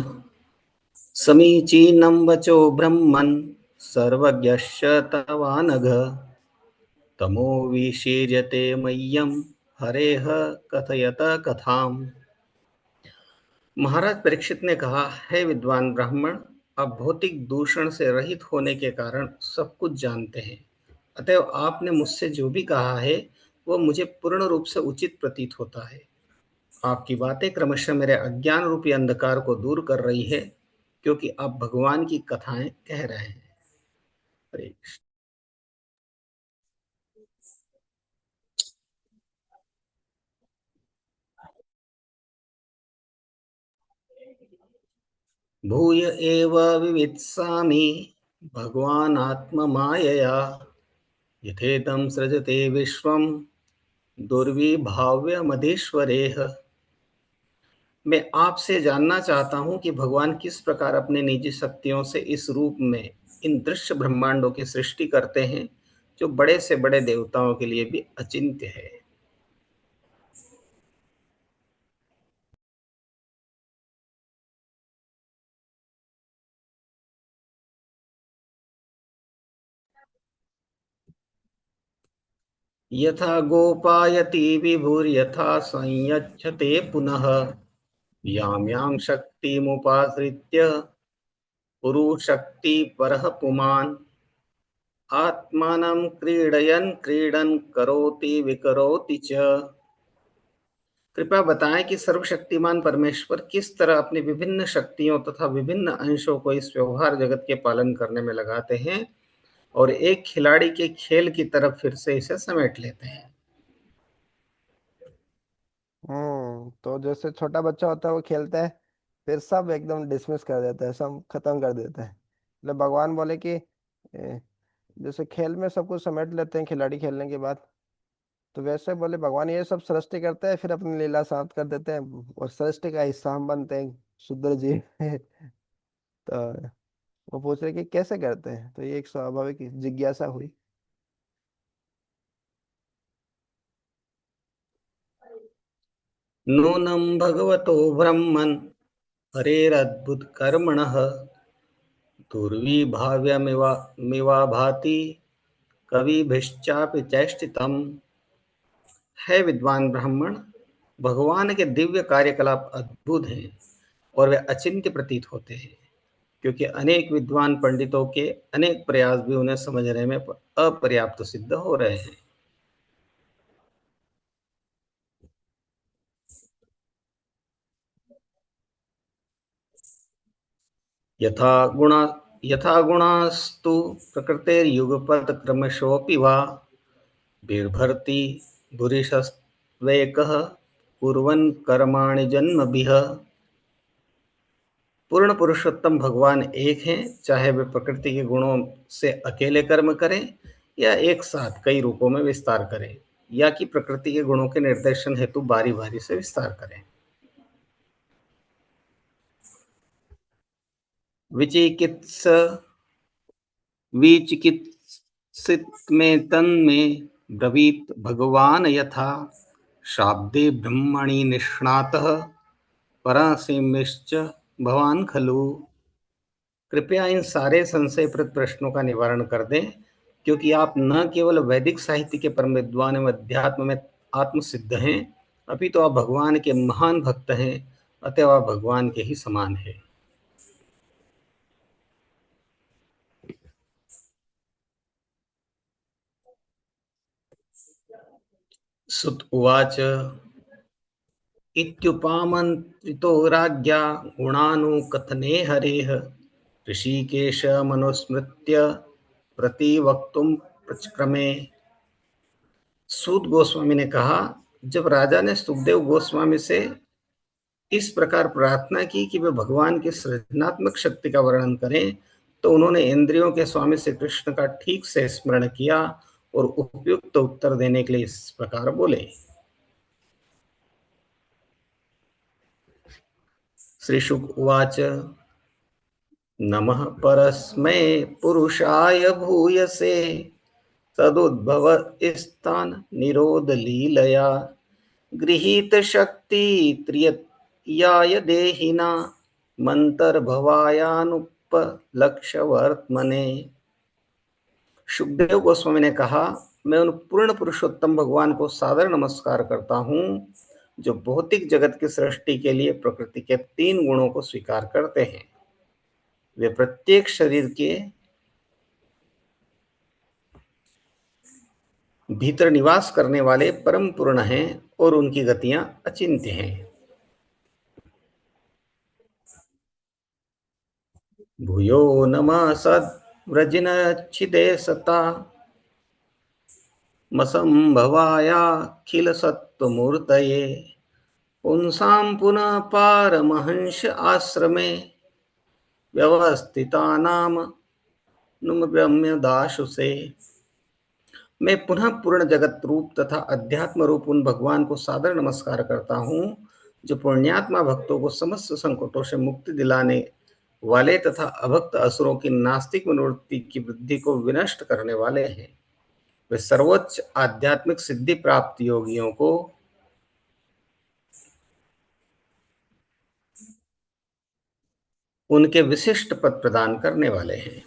समीचीनं वचो ब्रह्मन् सर्वज्ञश्च तवानघ तमो विशीर्यते मह्यं हरेह कथयत कथाम्। महाराज परीक्षित ने कहा, हे विद्वान ब्राह्मण, आप भौतिक दूषण से रहित होने के कारण सब कुछ जानते हैं। अतएव आपने मुझसे जो भी कहा है वह मुझे पूर्ण रूप से उचित प्रतीत होता है। आपकी बातें क्रमशः मेरे अज्ञान रूपी अंधकार को दूर कर रही है, क्योंकि आप भगवान की कथाएं कह रहे हैं। हरे कृष्ण। भूय एव विवित्सामि भगवान आत्ममायया यथेदं सृजते विश्वं दुर्विभाव्यमधीश्वरेह। मैं आपसे जानना चाहता हूं कि भगवान किस प्रकार अपने निजी शक्तियों से इस रूप में इन दृश्य ब्रह्मांडों की सृष्टि करते हैं, जो बड़े से बड़े देवताओं के लिए भी अचिंत्य है। यथा गोपायति विभुर्यथा संयच्छते पुनः यां यां शक्तिमुपाश्रित्य पुरुशक्ति परः पुमान् आत्मानं क्रीडयन् क्रीडन् करोति विकरोति च। कृपया बताएं कि सर्वशक्तिमान परमेश्वर किस तरह अपनी विभिन्न शक्तियों तथा विभिन्न अंशों को इस व्यवहार जगत के पालन करने में लगाते हैं और एक खिलाड़ी के खेल की तरफ फिर से इसे समेट लेते हैं। तो जैसे छोटा बच्चा होता है वो खेलता है, फिर सब एकदम डिसमिस कर देता है, सब खत्म कर देता है। मतलब भगवान बोले कि जैसे खेल में सब कुछ समेट लेते हैं खिलाड़ी खेलने के बाद, तो वैसे बोले भगवान ये सब सृष्टि करते हैं, फिर अपनी लीला समाप्त कर देते हैं, और सृष्टि का हिस्सा हम बनते हैं, शुद्र जीव। तो वो पूछ रहे कि कैसे करते हैं, तो ये एक स्वाभाविक जिज्ञासा हुई। नूनं भगवतो ब्रह्मन् हरेरद्भुत कर्मणः दुर्विभाव्यमिवा भाति कविभिश्चापि चेष्टितम्। है विद्वान ब्राह्मण, भगवान के दिव्य कार्यकलाप अद्भुत हैं और वे अचिंत्य प्रतीत होते हैं। क्योंकि अनेक विद्वान पंडितों के अनेक प्रयास भी उन्हें समझने में अपर्याप्त सिद्ध हो रहे हैं। यथा गुणा यथा गुणास्तु प्रकृतेर्युगपत् क्रमशोऽपि वा बिर्भर्ति भूरिशस्त्वेकः कुर्वन् कर्माणि जन्मभिः। पूर्ण पुरुषोत्तम भगवान एक हैं, चाहे वे प्रकृति के गुणों से अकेले कर्म करें या एक साथ कई रूपों में विस्तार करें, या कि प्रकृति के गुणों के निर्देशन हेतु बारी बारी से विस्तार करें। विचिकित्स विचिकित्सित में तन्मे ब्रवीत भगवान यथा शाब्दे ब्रह्मणि निष्णातः परासीम्यश्च भवान खलु। कृपया इन सारे संशयप्रद प्रश्नों का निवारण कर दें, क्योंकि आप न केवल वैदिक साहित्य के परम विद्वान एवं अध्यात्म में आत्मसिद्ध हैं, अभी तो आप भगवान के महान भक्त हैं, अतएव आप भगवान के ही समान हैं। सुत उवाच इत्युपामन्त्रितो राज्ञा गुणानुकथने हरेः ऋषिकेश मनुस्मृत्य प्रतिवक्तुं प्रचक्रमे। सूत गोस्वामी ने कहा, जब राजा ने सुखदेव गोस्वामी से इस प्रकार प्रार्थना की कि वे भगवान की सृजनात्मक शक्ति का वर्णन करें, तो उन्होंने इंद्रियों के स्वामी श्री कृष्ण का ठीक से स्मरण किया और उपयुक्त उत्तर देने के लिए इस प्रकार बोले। श्री शुक उवाच नमः परस्मै पुरुषाय भूयसे तदुद्भव स्थान निरोध लीलया गृहीत शक्ति त्रिययाय देहिना मंतर्भवायानुपलक्ष्यवर्त्मने। सुखदेव गोस्वामी ने कहा, मैं उन पूर्ण पुरुषोत्तम भगवान को सादर नमस्कार करता हूँ जो भौतिक जगत की सृष्टि के लिए प्रकृति के 3 गुणों को स्वीकार करते हैं। वे प्रत्येक शरीर के भीतर निवास करने वाले परम पूर्ण हैं और उनकी गतियां अचिंत्य हैं। भूयो नमः सद्व्रजिनच्छिदे सता मसंभवायाखिल सत्त्वमूर्तये पुंसां पुनः पारमहंस आश्रमे व्यवस्थितानाम नुमब्रह्म दाशु से। मैं पुनः पूर्ण जगत रूप तथा अध्यात्म रूप उन भगवान को सादर नमस्कार करता हूँ जो पुण्यात्मा भक्तों को समस्त संकटों से मुक्ति दिलाने वाले तथा अभक्त असुरों की नास्तिक मनोवृत्ति की वृद्धि को विनष्ट करने वाले हैं। वे सर्वोच्च आध्यात्मिक सिद्धि प्राप्त योगियों को उनके विशिष्ट पद प्रदान करने वाले हैं।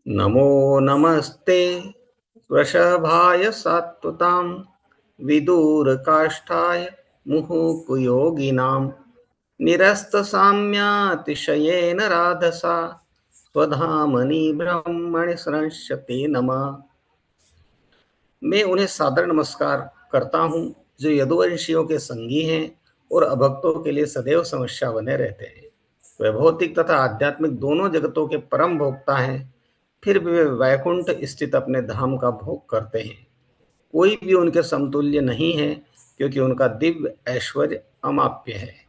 नमो नमस्ते वृषभाय सात्वतां विदूरकाष्ठाय मुहुकुयोगिनां निरस्तसाम्यातिशयेन राधसा स्वधामनि ब्रह्मणि संश्यते नमः। मैं उन्हें सादर नमस्कार करता हूँ जो यदुवंशियों के संगी हैं और अभक्तों के लिए सदैव समस्या बने रहते हैं। वे भौतिक तथा आध्यात्मिक दोनों जगतों के परम भोक्ता हैं, फिर भी वे वैकुंठ स्थित अपने धाम का भोग करते हैं। कोई भी उनके समतुल्य नहीं है, क्योंकि उनका दिव्य ऐश्वर्य अमाप्य है।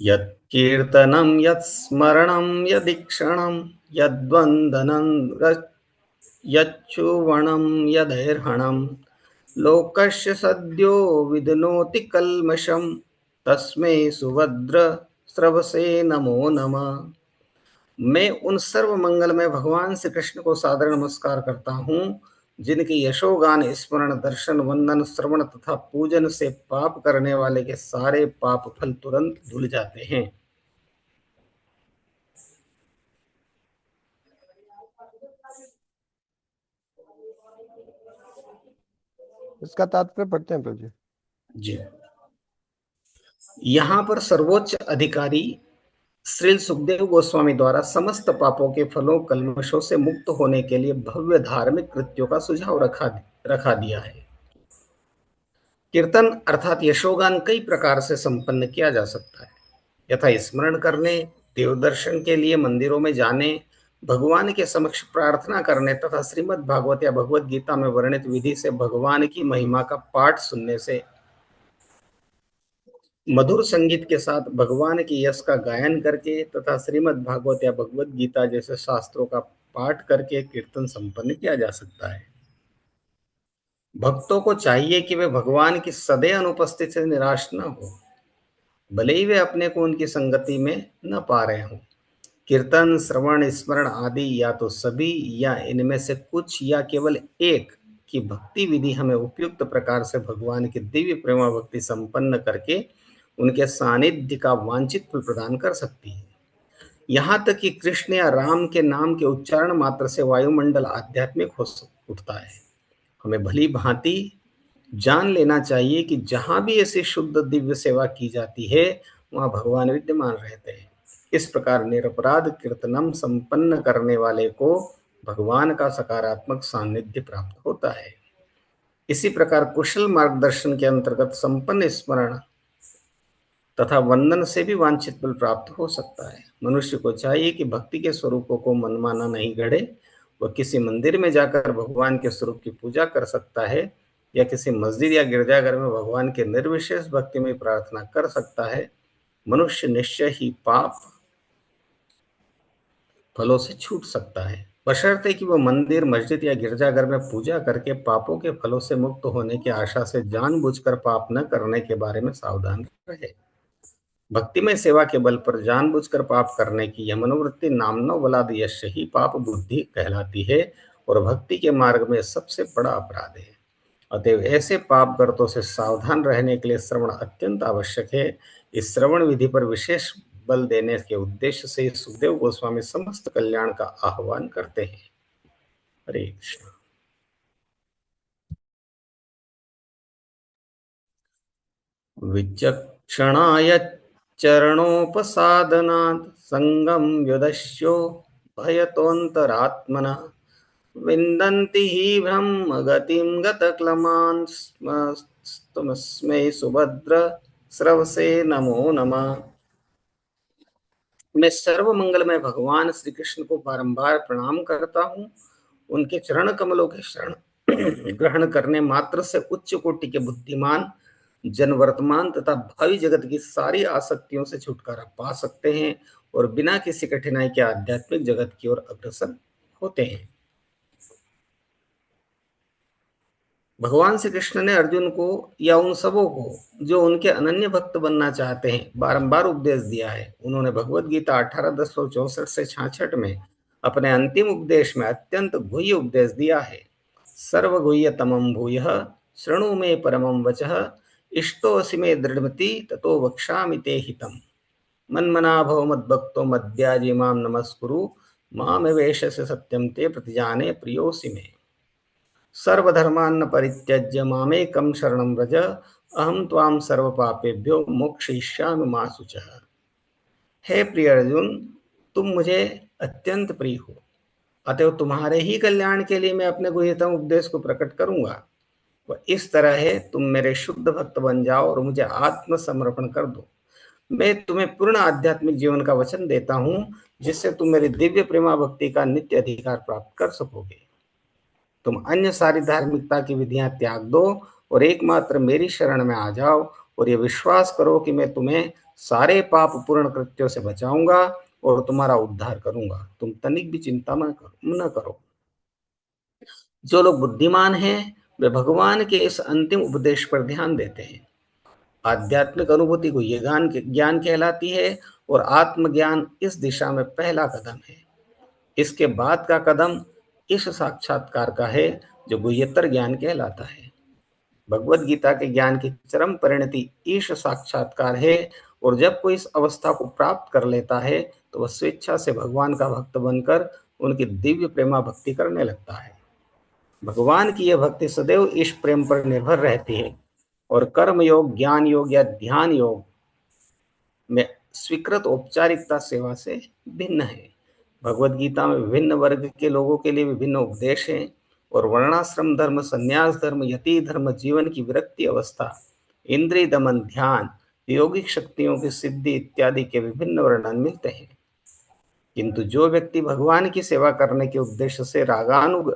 यत्कीर्तनं यत्स्मरणं यदीक्षणं यद्वन्दनं यच्चुवणं यदैर्हणं लोकस्य सद्यो विदनोति कल्मषं तस्मै सुभद्र स्रवसे नमो नमः। मैं उन सर्व मंगलमय भगवान श्री कृष्ण को सादर नमस्कार करता हूँ जिनके यशोगान स्मरण दर्शन वंदन श्रवण तथा पूजन से पाप करने वाले के सारे पाप फल तुरंत धुल जाते हैं। इसका तात्पर्य पढ़ते हैं प्रभु जी। जी, यहाँ पर सर्वोच्च अधिकारी श्री सुखदेव गोस्वामी द्वारा समस्त पापों के फलों कल्मशों से मुक्त होने के लिए भव्य धार्मिक कृत्यों का सुझाव रखा दिया है। कीर्तन अर्थात यशोगान कई प्रकार से संपन्न किया जा सकता है, यथा स्मरण करने, देव दर्शन के लिए मंदिरों में जाने, भगवान के समक्ष प्रार्थना करने तथा श्रीमद् भागवत या भगवत गीता में वर्णित विधि से भगवान की महिमा का पाठ सुनने से, मधुर संगीत के साथ भगवान की यश का गायन करके तथा श्रीमद् भागवत या भगवत गीता जैसे शास्त्रों का पाठ करके कीर्तन संपन्न किया जा सकता है। भक्तों को चाहिए कि वे भगवान की सदैव अनुपस्थिति से निराश न हो, भले ही वे अपने को उनकी संगति में न पा रहे हों। कीर्तन, श्रवण, स्मरण आदि या तो सभी या इनमें से कुछ या केवल एक की भक्ति विधि हमें उपयुक्त प्रकार से भगवान की दिव्य प्रेमा भक्ति संपन्न करके उनके सानिध्य का वांछित फल प्रदान कर सकती है। यहाँ तक कि कृष्ण या राम के नाम के उच्चारण मात्र से वायुमंडल आध्यात्मिक हो उठता है। हमें भली भांति जान लेना चाहिए कि जहाँ भी ऐसी शुद्ध दिव्य सेवा की जाती है वहाँ भगवान विद्यमान रहते हैं। इस प्रकार निरपराध कीर्तनम संपन्न करने वाले को भगवान का सकारात्मक सानिध्य प्राप्त होता है। इसी प्रकार कुशल मार्गदर्शन के अंतर्गत संपन्न स्मरण तथा वंदन से भी वांछित फल प्राप्त हो सकता है। मनुष्य को चाहिए कि भक्ति के स्वरूपों को मनमाना नहीं गढ़े। वह किसी मंदिर में जाकर भगवान के स्वरूप की पूजा कर सकता है या किसी मस्जिद या गिरजाघर में भगवान के निर्विशेष भक्ति में प्रार्थना कर सकता है। मनुष्य निश्चय ही पाप फलों से छूट सकता है, बशर्ते कि वह मंदिर, मस्जिद या गिरजाघर में पूजा करके पापों के फलों से मुक्त होने की आशा से जानबूझकर पाप न करने के बारे में सावधान रहे। भक्तिमय सेवा के बल पर जानबूझकर पाप करने की यह मनोवृत्ति नामनो बलाद यश ही पाप बुद्धि कहलाती है और भक्ति के मार्ग में सबसे बड़ा अपराध है। अतएव ऐसे पाप कर्तों से सावधान रहने के लिए श्रवण अत्यंत आवश्यक है। इस श्रवण विधि पर विशेष बल देने के उद्देश्य से सुखदेव गोस्वामी समस्त कल्याण का आह्वान करते हैं। हरे कृष्ण। विचक्षणाय चरणोपसादनात् संगम युदस्यो भयतोऽन्तरात्मनः विन्दन्ति हि ब्रह्मगतिं गतक्लमान् तस्मै सुभद्र स्रवसे नमो नमः। मैं सर्व मंगलमय भगवान श्री कृष्ण को बारंबार प्रणाम करता हूँ। उनके चरण कमलों के शरण ग्रहण करने मात्र से उच्च कोटि के बुद्धिमान जन वर्तमान तथा भावी जगत की सारी आसक्तियों से छुटकारा पा सकते हैं और बिना किसी कठिनाई के आध्यात्मिक जगत की ओर अग्रसर होते हैं। भगवान श्री कृष्ण ने अर्जुन को या उन सबों को जो उनके अनन्य भक्त बनना चाहते हैं बारंबार उपदेश दिया है। उन्होंने भगवत गीता 18:64 से 66 में अपने अंतिम उपदेश में अत्यंत गुह्य उपदेश दिया है। सर्वगुह्यतमं भूयः शृणु मे परमं वचः इष्टोऽसि मे दृढ़मति ततो वक्ष्यामि ते हितम् मन्मना भव मद्भक्तो मद्याजी मां नमस्कुरु मामेवेशस्य सत्यं ते प्रतिजाने प्रियोऽसि मे सर्वधर्मान् परित्यज्य मामेकं शरणं व्रज अहं त्वां सर्वपापेभ्यो मोक्षयिष्यामि मा शुचः। हे प्रिय अर्जुन, तुम मुझे अत्यंत प्रिय हो, अतएव तुम्हारे ही कल्याण के लिए मैं अपने गुह्यतम उपदेश को प्रकट करूंगा। वह इस तरह है, तुम मेरे शुद्ध भक्त बन जाओ और मुझे आत्मसमर्पण कर दो। मैं तुम्हें पूर्ण आध्यात्मिक जीवन का वचन देता हूं जिससे तुम मेरी दिव्य प्रेमा भक्ति का नित्य अधिकार प्राप्त कर सकोगे। तुम अन्य सारी धार्मिकता की विधियां त्याग दो और एकमात्र मेरी शरण में आ जाओ और ये विश्वास करो कि मैं तुम्हें सारे पाप पूर्ण कृत्यों से बचाऊंगा और तुम्हारा उद्धार करूंगा। तुम तनिक भी चिंता न करो। जो लोग बुद्धिमान हैं वे भगवान के इस अंतिम उपदेश पर ध्यान देते हैं। आध्यात्मिक अनुभूति को ये ज्ञान कहलाती है और आत्मज्ञान इस दिशा में पहला कदम है। इसके बाद का कदम इस साक्षात्कार का है जो गुह्यतर ज्ञान कहलाता है। भगवत गीता के ज्ञान की चरम परिणति ईश साक्षात्कार है और जब कोई इस अवस्था को प्राप्त कर लेता है तो वह स्वेच्छा से भगवान का भक्त बनकर उनकी दिव्य प्रेमा भक्ति करने लगता है। भगवान की यह भक्ति सदैव इस प्रेम पर निर्भर रहती है और कर्म योग, ज्ञान योग या ध्यान योग में स्वीकृत औपचारिकता सेवा से भिन्न है। भगवत गीता में विभिन्न वर्ग के लोगों के लिए विभिन्न उपदेश हैं और वर्णाश्रम धर्म, संन्यास धर्म, यति धर्म, जीवन की विरक्ति अवस्था, इंद्रिय दमन, ध्यान, योगिक शक्तियों की सिद्धि इत्यादि के विभिन्न वर्णन मिलते हैं। किंतु जो व्यक्ति भगवान की सेवा करने के उद्देश्य से रागानुग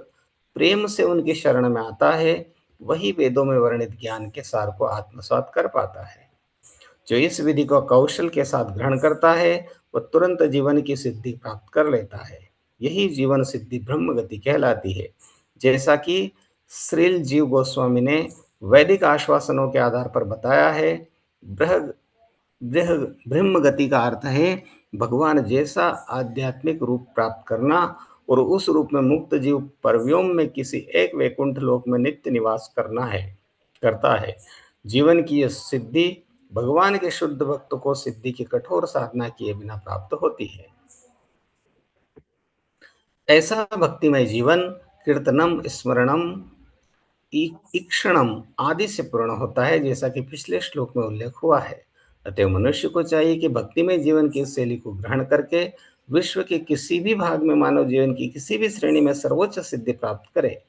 प्रेम से उनकी शरण में आता है, वही वेदों में वर्णित ज्ञान के सार को आत्मसात कर पाता है। जो इस विधि को कौशल के साथ ग्रहण करता है, वह तुरंत जीवन की सिद्धि प्राप्त कर लेता है। यही जीवन सिद्धि ब्रह्म गति कहलाती है। जैसा कि श्रील जीव गोस्वामी ने वैदिक आश्वासनों के आधार पर बताया है, ब्रह्म गति का अर्थ है भगवान जैसा आध्यात्मिक रूप प्राप्त करना और उस रूप में मुक्त जीव परव्योम में किसी एक वैकुंठ लोक में नित्य निवास करता है। जीवन की यह सिद्धि भगवान के शुद्ध भक्त को सिद्धि की कठोर साधना किए बिना प्राप्त होती है। ऐसा भक्तिमय जीवन कीर्तनम, स्मरणम, ईक्षणम आदि से पूर्ण होता है, जैसा कि पिछले श्लोक में उल्लेख हुआ है। अतः मनुष्य को चाहिए कि भक्तिमय जीवन की शैली को ग्रहण करके विश्व के किसी भी भाग में मानव जीवन की किसी भी श्रेणी में सर्वोच्च सिद्धि प्राप्त करे।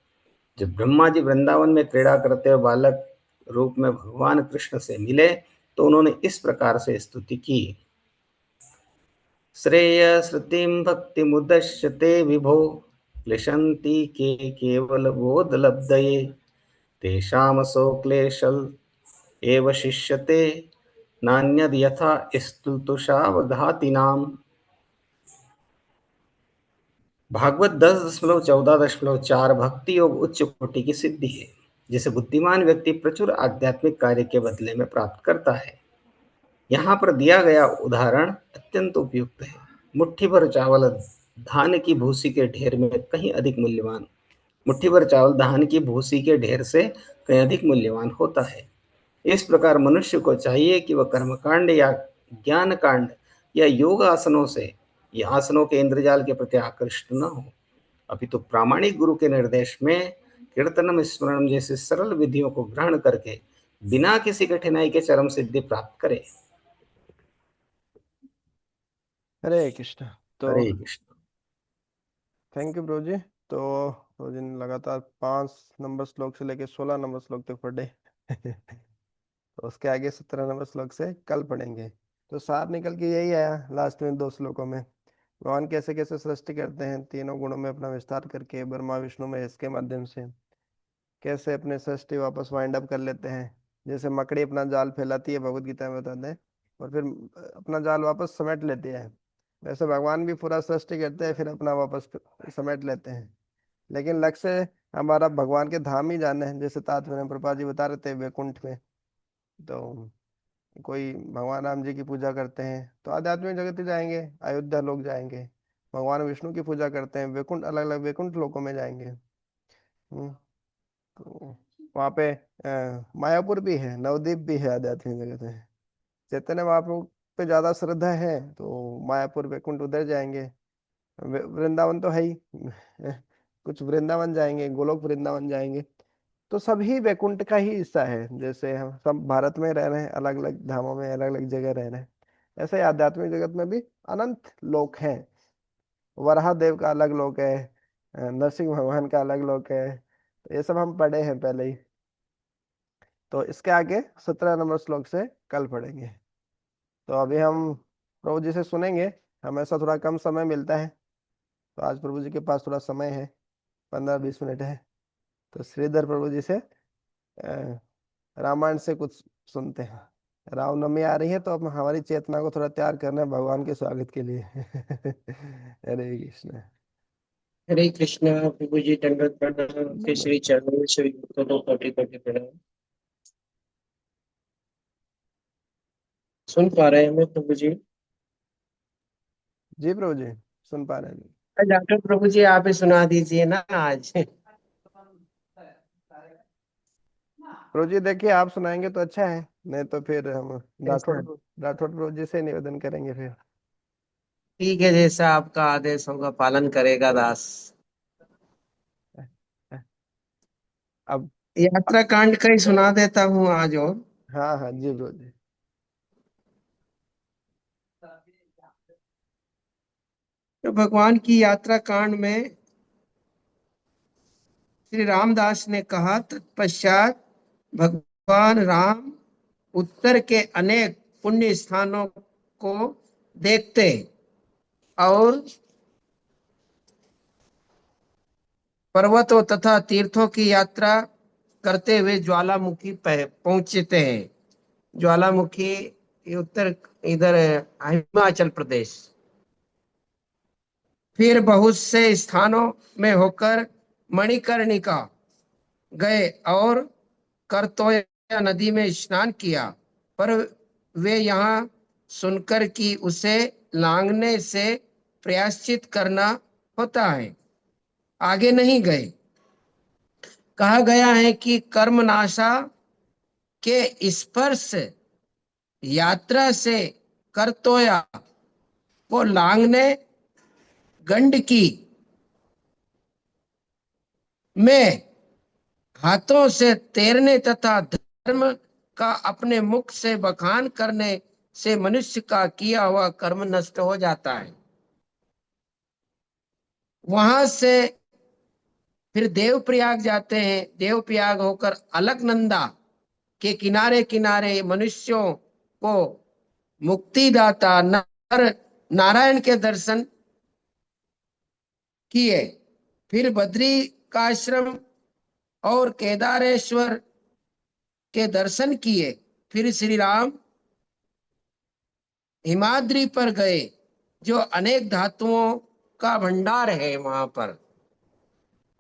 जब ब्रह्मा जी वृंदावन में क्रीड़ा करते हुए बालक रूप में भगवान कृष्ण से मिले तो उन्होंने इस प्रकार से स्तुति की, श्रेय श्रुतिम भक्ति मुदश्यते विभो क्लिशन्ति के केवल बोध लब्धये तेषामसो क्लेशल एव शिष्यते नान्यद यथा स्तुतुषावघातिनाम। भागवत 10.14.4 भक्ति योग उच्च कोटि की सिद्धि है, जिसे बुद्धिमान व्यक्ति प्रचुर आध्यात्मिक कार्य के बदले में प्राप्त करता है। यहाँ पर दिया गया उदाहरण अत्यंत उपयुक्त है। मुट्ठी भर चावल धान की भूसी के ढेर में कहीं अधिक मूल्यवान मुट्ठी भर चावल धान की भूसी के ढेर से कहीं अधिक मूल्यवान होता है। इस प्रकार मनुष्य को चाहिए कि वह कर्मकांड या ज्ञान कांड या योग आसनों से या आसनों के इंद्रजाल के प्रति आकृष्ट न हो, अपितु प्रामाणिक गुरु के निर्देश में कीर्तनम, स्मरणम जैसे सरल विधियों को ग्रहण करके बिना किसी कठिनाई के चरम सिद्धि प्राप्त करे। हरे कृष्ण। तो हरे कृष्ण। थैंक यू ब्रो जी। तो ब्रो जी ने लगातार 5 नंबर श्लोक से लेके 16 नंबर श्लोक तक पढ़े। तो उसके आगे 17 नंबर श्लोक से कल पढ़ेंगे। तो सार निकल के यही आया लास्ट में 2 श्लोकों में। भगवान कैसे कैसे सृष्टि करते हैं, तीनों गुणों में अपना विस्तार करके, ब्रह्मा विष्णु महेश के माध्यम से कैसे अपने सृष्टि वापस वाइंड अप कर लेते हैं। जैसे मकड़ी अपना जाल फैलाती है, भगवत गीता में बताते हैं, और फिर अपना जाल वापस समेट लेती है, वैसे भगवान भी पूरा सृष्टि करते हैं फिर अपना वापस समेट लेते हैं। लेकिन लक्ष्य हमारा भगवान के धाम ही जाना है, जैसे तात्पर्य में प्रभुपाद जी बता रहे थे वैकुंठ में। तो कोई भगवान राम जी की पूजा करते हैं तो आध्यात्मिक जगत ही जाएंगे, अयोध्या लोग जाएंगे। भगवान विष्णु की पूजा करते हैं, वैकुंठ, अलग अलग वैकुंठ लोकों में जाएंगे। तो वहाँ पे मायापुर भी है, नवद्वीप भी है, आध्यात्मिक जगत है। चैतन्य महाप्रभु पे ज्यादा श्रद्धा है तो मायापुर वैकुंठ उधर जाएंगे। वृंदावन तो है ही। कुछ वृंदावन जाएंगे, गोलोक वृंदावन जाएंगे। तो सभी वैकुंठ का ही हिस्सा है। जैसे हम सब भारत में रह रहे हैं, अलग अलग धामों में अलग अलग जगह रह रहे हैं, ऐसे ही आध्यात्मिक जगत में भी अनंत लोक हैं। वराह देव का अलग लोक है, नरसिंह भगवान का अलग लोक है। तो ये सब हम पढ़े हैं पहले ही। तो इसके आगे 17 नंबर श्लोक से कल पढ़ेंगे। तो अभी हम प्रभु जी से सुनेंगे। हमेशा थोड़ा कम समय मिलता है, तो आज प्रभु जी के पास थोड़ा समय है, 15-20 मिनट है। तो श्रीधर प्रभु जी से रामायण से कुछ सुनते हैं। रामनवमी आ रही है तो अब हमारी चेतना को थोड़ा तैयार करना है भगवान के स्वागत के लिए। हरे कृष्ण। हरे कृष्णा। प्रभु जी दंडवत प्रणाम के श्री चरणों में श्री को कोटि कोटि प्रणाम। सुन पा रहे हैं हमें प्रभु जी? जी प्रभु जी सुन पा रहे हैं। डॉक्टर प्रभु जी आप ही सुना दीजिए ना आज। प्रभु जी देखिए आप सुनाएंगे तो अच्छा है, नहीं तो फिर हम ऐसा राठौड़ प्रभु जी से निवेदन करेंगे फिर। ठीक है, जैसा आपका आदेश होगा पालन करेगा दास। अब यात्रा कांड का ही सुना देता हूँ आज। और हाँ हाँ जी ब्रो जी। तो भगवान की यात्रा कांड में श्री रामदास ने कहा, तत्पश्चात भगवान राम उत्तर के अनेक पुण्य स्थानों को देखते और पर्वतों तथा तीर्थों की यात्रा करते हुए ज्वालामुखी पहुंचते हैं। ज्वालामुखी ये उत्तर, इधर हिमाचल प्रदेश। फिर बहुत से स्थानों में होकर मणिकर्णिका गए और करतोया नदी में स्नान किया, पर वे यहाँ सुनकर कि उसे लांघने से प्रायश्चित करना होता है, आगे नहीं गए। कहा गया है कि कर्मनाशा के स्पर्श यात्रा से करतोया को लांघने गंडकी में हाथों से तैरने तथा धर्म का अपने मुख से बखान करने से मनुष्य का किया हुआ कर्म नष्ट हो जाता है। वहां से फिर देवप्रयाग जाते हैं। देवप्रयाग होकर अलकनंदा के किनारे किनारे मनुष्यों को मुक्तिदाता नर नारायण के दर्शन किए। फिर बद्री का आश्रम और केदारेश्वर के दर्शन किए। फिर श्री राम हिमाद्री पर गए, जो अनेक धातुओं का भंडार है वहां पर,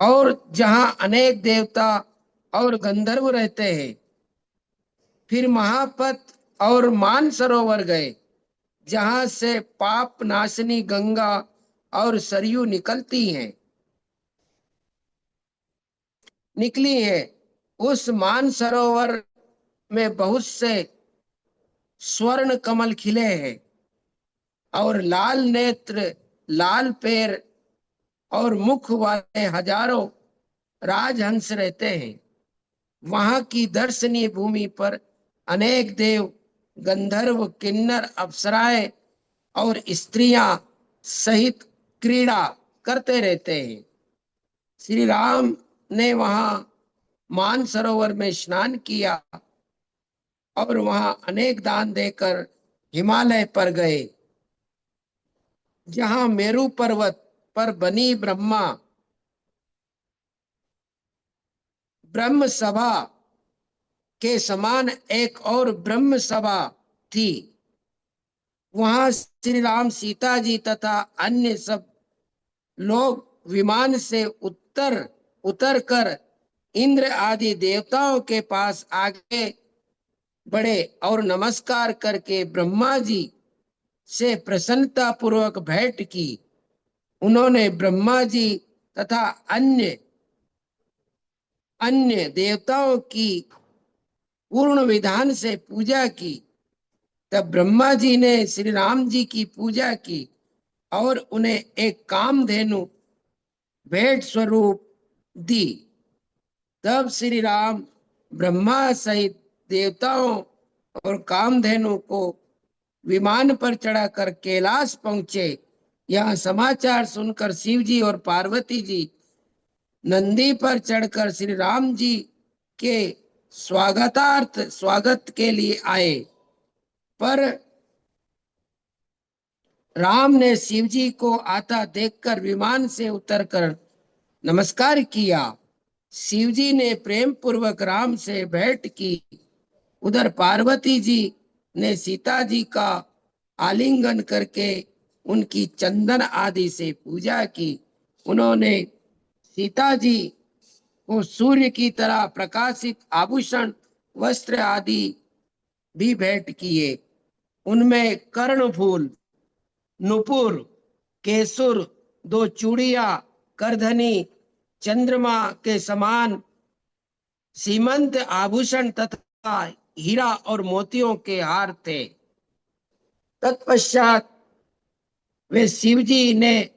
और जहां अनेक देवता और गंधर्व रहते हैं। फिर महापत और मानसरोवर गए, जहां से पाप नाशनी गंगा और सरयू निकली है। उस मानसरोवर में बहुत से स्वर्ण कमल खिले हैं और लाल नेत्र, लाल पैर और मुख वाले हजारों राजहंस रहते हैं। वहां की दर्शनीय भूमि पर अनेक देव, गंधर्व, किन्नर, अप्सराएं और स्त्रियां सहित क्रीड़ा करते रहते हैं। श्री राम ने वहां मानसरोवर में स्नान किया और वहां अनेक दान देकर हिमालय पर गए, जहां मेरू पर्वत पर बनी ब्रह्म सभा के समान एक और ब्रह्म सभा थी। वहां श्री राम, सीता जी तथा अन्य सब लोग विमान से उतर कर इंद्र आदि देवताओं के पास आगे बढ़े और नमस्कार करके ब्रह्मा जी से प्रसन्नता पूर्वक भेंट की। उन्होंने ब्रह्मा जी तथा अन्य अन्य देवताओं की पूर्ण विधान से पूजा की। तब ब्रह्मा जी ने श्री राम जी की पूजा की और उन्हें एक कामधेनु भेंट स्वरूप दी। तब श्री राम ब्रह्मा सहित देवताओं और कामधेनु को विमान पर चढ़ाकर कैलाश पहुंचे। यह समाचार सुनकर शिव जी और पार्वती जी नंदी पर चढ़कर श्री राम जी के स्वागत के लिए आए, पर राम ने शिव जी को आता देखकर विमान से उतरकर नमस्कार किया। शिव जी ने प्रेम पूर्वक राम से भेंट की। उधर पार्वती जी ने सीता जी का आलिंगन करके उनकी चंदन आदि से पूजा की। उन्होंने सीता जी को सूर्य की तरह प्रकाशित आभूषण, वस्त्र आदि भी भेंट किए। उनमें कर्णफूल, नुपुर, केसुर, दो चूड़िया, करधनी, चंद्रमा के समान सीमंत आभूषण तथा हीरा और मोतियों के हार थे। तत्पश्चात वे शिव जी ने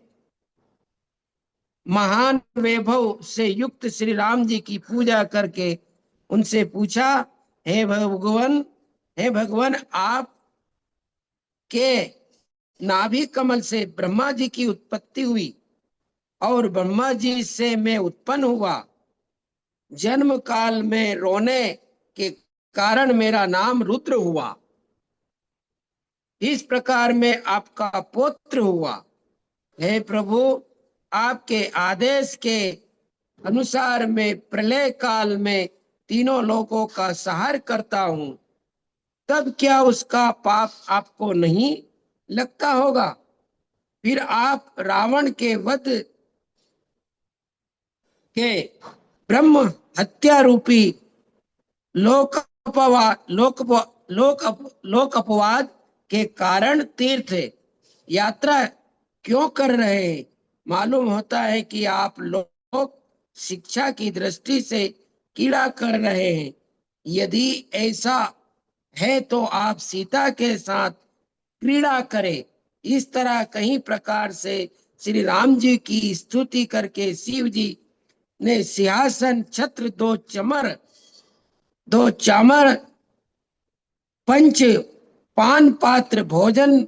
महान वैभव से युक्त श्री राम जी की पूजा करके उनसे पूछा, हे भगवान, हे भगवान, आप के नाभि कमल से ब्रह्मा जी की उत्पत्ति हुई और ब्रह्मा जी से मैं उत्पन्न हुआ। जन्म काल में रोने के कारण मेरा नाम रुद्र हुआ। इस प्रकार मैं आपका पुत्र हुआ। हे प्रभु, आपके आदेश के अनुसार मैं प्रलय काल में तीनों लोगों का संहार करता हूं। तब क्या उसका पाप आपको नहीं लगता होगा? फिर आप रावण के वध के ब्रह्म हत्या रूपी लोक अपवाद के कारण तीर्थ यात्रा क्यों कर रहे हैं? मालूम होता है कि आप लोग शिक्षा की दृष्टि से कीड़ा कर रहे हैं। यदि ऐसा है तो आप सीता के साथ क्रीड़ा करें। इस तरह कई प्रकार से श्री राम जी की स्तुति करके शिव जी ने सिंहासन, छत्र, दो चामर, पंच पान पात्र, भोजन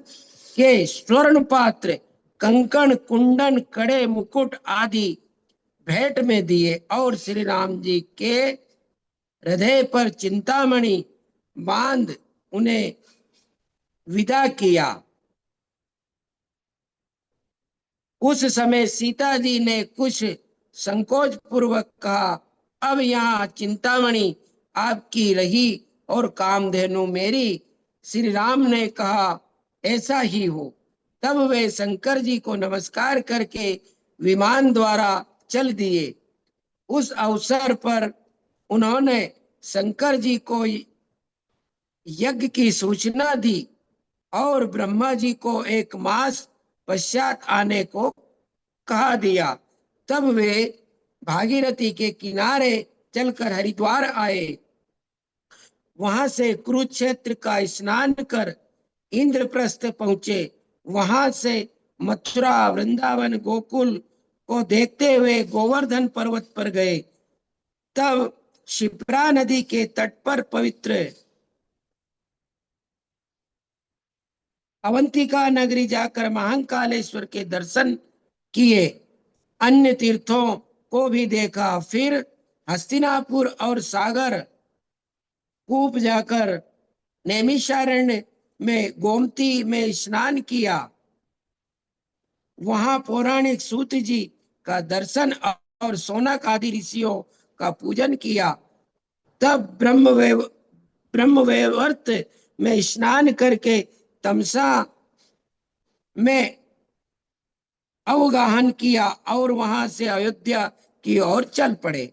के स्वर्ण पात्र, कंकण, कुंडन, कड़े, मुकुट आदि भेंट में दिए और श्री राम जी के हृदय पर चिंतामणि बांध उन्हें विदा किया। उस समय सीता जी ने कुछ संकोच पूर्वक कहा, अब यहाँ चिंतामणि आपकी रही और कामधेनु मेरी। श्री राम ने कहा, ऐसा ही हो। तब वे शंकर जी को नमस्कार करके विमान द्वारा चल दिए। उस अवसर पर उन्होंने शंकर जी को यज्ञ की सूचना दी और ब्रह्मा जी को एक मास पश्चात आने को कहा दिया। तब वे भागीरथी के किनारे चलकर हरिद्वार आए। वहां से कुरुक्षेत्र का स्नान कर इंद्रप्रस्थ पहुंचे। वहां से मथुरा, वृंदावन, गोकुल को देखते हुए गोवर्धन पर्वत पर गए। तब शिप्रा नदी के तट पर पवित्र अवंतिका नगरी जाकर महाकालेश्वर के दर्शन किए। अन्य तीर्थों को भी देखा। फिर हस्तिनापुर और सागर कूप जाकर नैमिषारण्य में गोमती में स्नान किया। वहां पौराणिक सूत जी का दर्शन और सोनक आदि ऋषियों का पूजन किया। तब ब्रह्मवैवर्त में स्नान करके तमसा में अवगाहन किया और वहां से अयोध्या की ओर चल पड़े।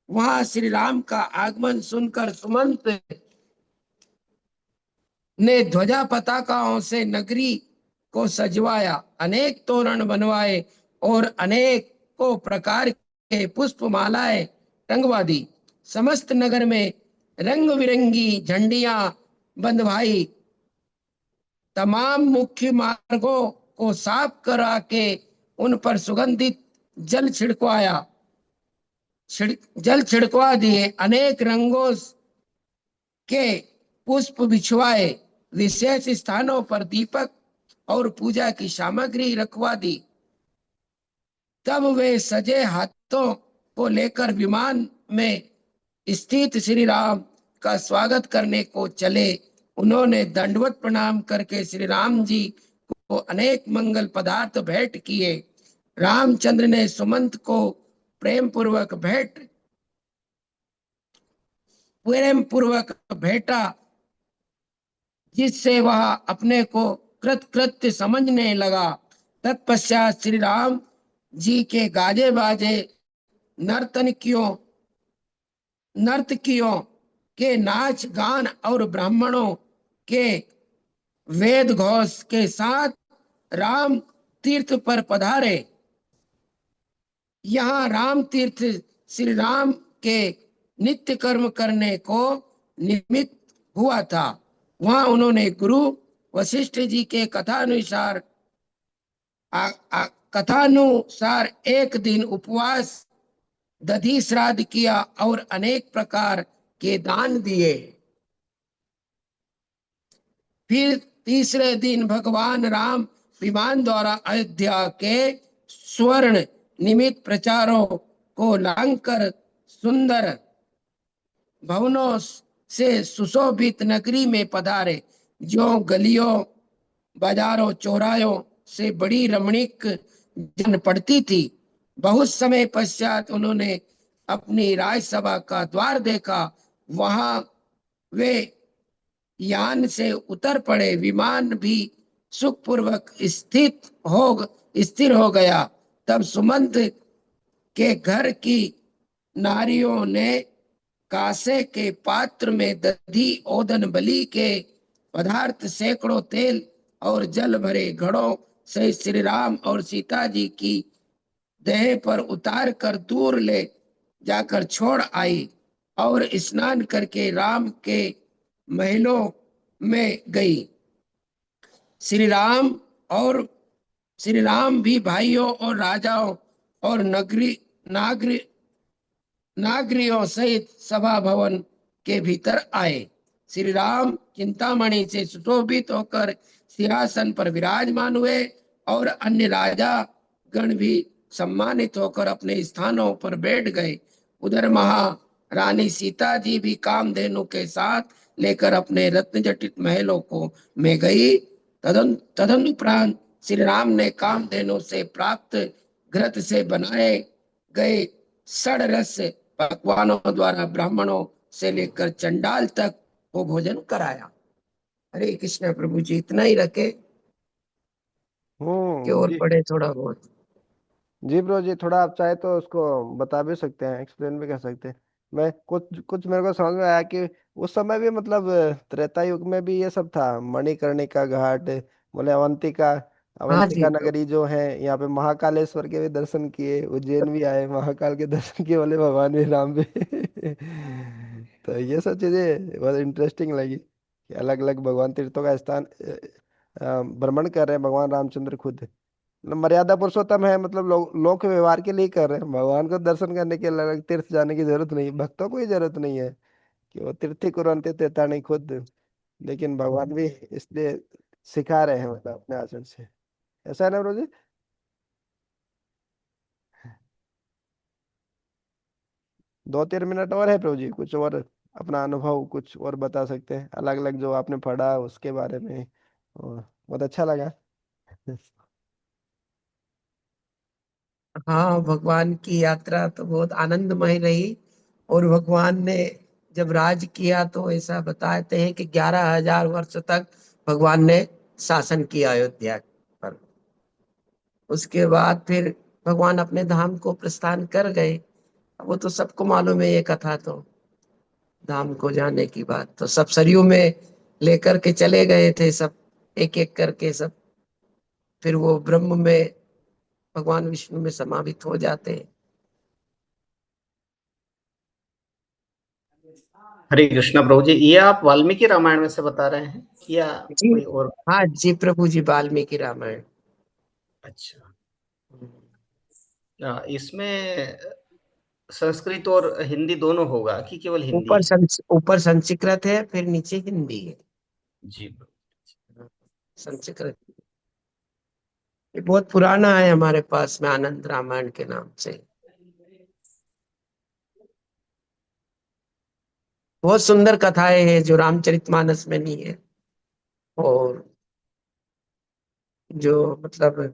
वहां श्री राम का आगमन सुनकर सुमंत ने ध्वजा पताकाओं से नगरी को सजवाया, अनेक तोरण बनवाए और अनेकों प्रकार के पुष्प मालाएं टंगवा दी। समस्त नगर में रंग बिरंगी झंडियां बंधवाई। तमाम मुख्य मार्गों को साफ करा के उन पर सुगंधित जल छिड़कवा दिए। अनेक रंगों के पुष्प बिछवाए। विशेष स्थानों पर दीपक और पूजा की सामग्री रखवा दी। तब वे सजे हाथों को लेकर विमान में स्थित श्री राम का स्वागत करने को चले। उन्होंने दंडवत प्रणाम करके श्री राम जी को अनेक मंगल पदार्थ भेंट किए। रामचंद्र ने सुमंत को प्रेम पूर्वक भेंटा, जिससे वह अपने को कृतकृत्य समझने लगा। तत्पश्चात श्री राम जी के गाजे बाजे, नर्तकियों के नाच गान और ब्राह्मणों के वेद घोष के साथ राम तीर्थ पर पधारे। यहाँ राम तीर्थ श्री राम के नित्य कर्म करने को निमित्त हुआ था। वहां उन्होंने गुरु वशिष्ठ जी के कथानुसार कथानुसार एक दिन उपवास दधि श्राद्ध किया और अनेक प्रकार के दान दिए। फिर तीसरे दिन भगवान राम विमान द्वारा अयोध्या के स्वर्ण निमित प्रचारों को लांघकर सुंदर भवनों से सुशोभित नगरी में पधारे, जो गलियों बाजारों चौराहों से बड़ी रमणीक जन पड़ती थी। बहुत समय पश्चात उन्होंने अपनी राजसभा का द्वार देखा। वहां वे यान से उतर पड़े। विमान भी सुखपूर्वक स्थिर हो गया। तब सुमंत के घर की नारियों ने कांसे के पात्र में दधी ओदन बलि के पदार्थ सैकड़ों तेल और जल भरे घड़ों से श्री राम और सीता जी की देह पर उतार कर दूर ले जाकर छोड़ आई और स्नान करके राम के महलों में गई। श्री राम और श्री राम भी भाइयों और राजाओं और नागरी नागरियों सहित सभा भवन के भीतर आए। श्री राम चिंतामणि से सुशोभित होकर सिंहासन पर विराजमान हुए और अन्य राजा गण भी सम्मानित होकर अपने स्थानों पर बैठ गए। उधर महारानी सीता जी भी कामधेनु के साथ लेकर अपने रत्न जटित महलों को में गई। तदनुपरांत श्री राम ने कामधेनु से प्राप्त घृत से बनाए गए षड्रस पकवानों द्वारा ब्राह्मणों से लेकर चंडाल तक को भोजन कराया। हरे कृष्ण प्रभु जी, इतना ही रखे कि और जी। पढ़े थोड़ा बहुत। जी ब्रो जी, थोड़ा आप चाहे तो उसको बता भी सकते हैं, एक्सप्लेन भी कर सकते हैं। मैं कुछ कुछ मेरे को समझ में आया कि उस समय भी मतलब त्रेता युग में भी ये सब था। मणिकर्णिका घाट, बोले अवंतिका, हाँ जी अवंतिका प्रभु। नगरी जो है, यहाँ पे महाकालेश्वर के भी दर्शन किए, उज्जैन भी आए, महाकाल के दर्शन किए, बोले भगवान भी राम भी। तो ये सब चीजें बहुत इंटरेस्टिंग लगी कि अलग अलग भगवान तीर्थों का स्थान भ्रमण कर रहे हैं भगवान रामचंद्र खुद। मतलब मर्यादा पुरुषोत्तम है, मतलब लोक व्यवहार के लिए ही कर रहे हैं। भगवान को दर्शन करने के लिए अलग तीर्थ जाने की जरूरत नहीं, भक्तों को ही जरूरत नहीं है कि वो तीर्थी कुरंती तीर्था नहीं खुद। लेकिन भगवान भी इसलिए सिखा रहे हैं, मतलब अपने आचरण से। ऐसा है ना ब्रो जी? 2-3 मिनट और है प्रभु जी, कुछ और अपना अनुभव कुछ और बता सकते हैं अलग अलग जो आपने पढ़ा उसके बारे में, और बहुत अच्छा लगा। हाँ, भगवान की यात्रा तो बहुत आनंदमय रही। और भगवान ने जब राज किया तो ऐसा बताते हैं कि 11,000 वर्ष तक भगवान ने शासन किया अयोध्या पर। उसके बाद फिर भगवान अपने धाम को प्रस्थान कर गए। वो तो सबको मालूम है ये कथा तो। धाम को जाने की बात तो सब सरयू में लेकर के चले गए थे सब, एक एक करके सब। फिर वो ब्रह्म में, भगवान विष्णु में समावित हो जाते हैं। हरे कृष्णा प्रभु जी, ये आप वाल्मीकि रामायण में से बता रहे हैं या जी कोई और? हाँ जी प्रभु जी, वाल्मीकि रामायण। अच्छा। इसमें संस्कृत और हिंदी दोनों होगा कि केवल हिंदी है? ऊपर संस्कृत है, फिर नीचे हिंदी है। जी। संस्कृत ये बहुत पुराना है हमारे पास में, आनंद रामायण के नाम से। बहुत सुंदर कथाएं हैं जो रामचरितमानस में नहीं है। और जो मतलब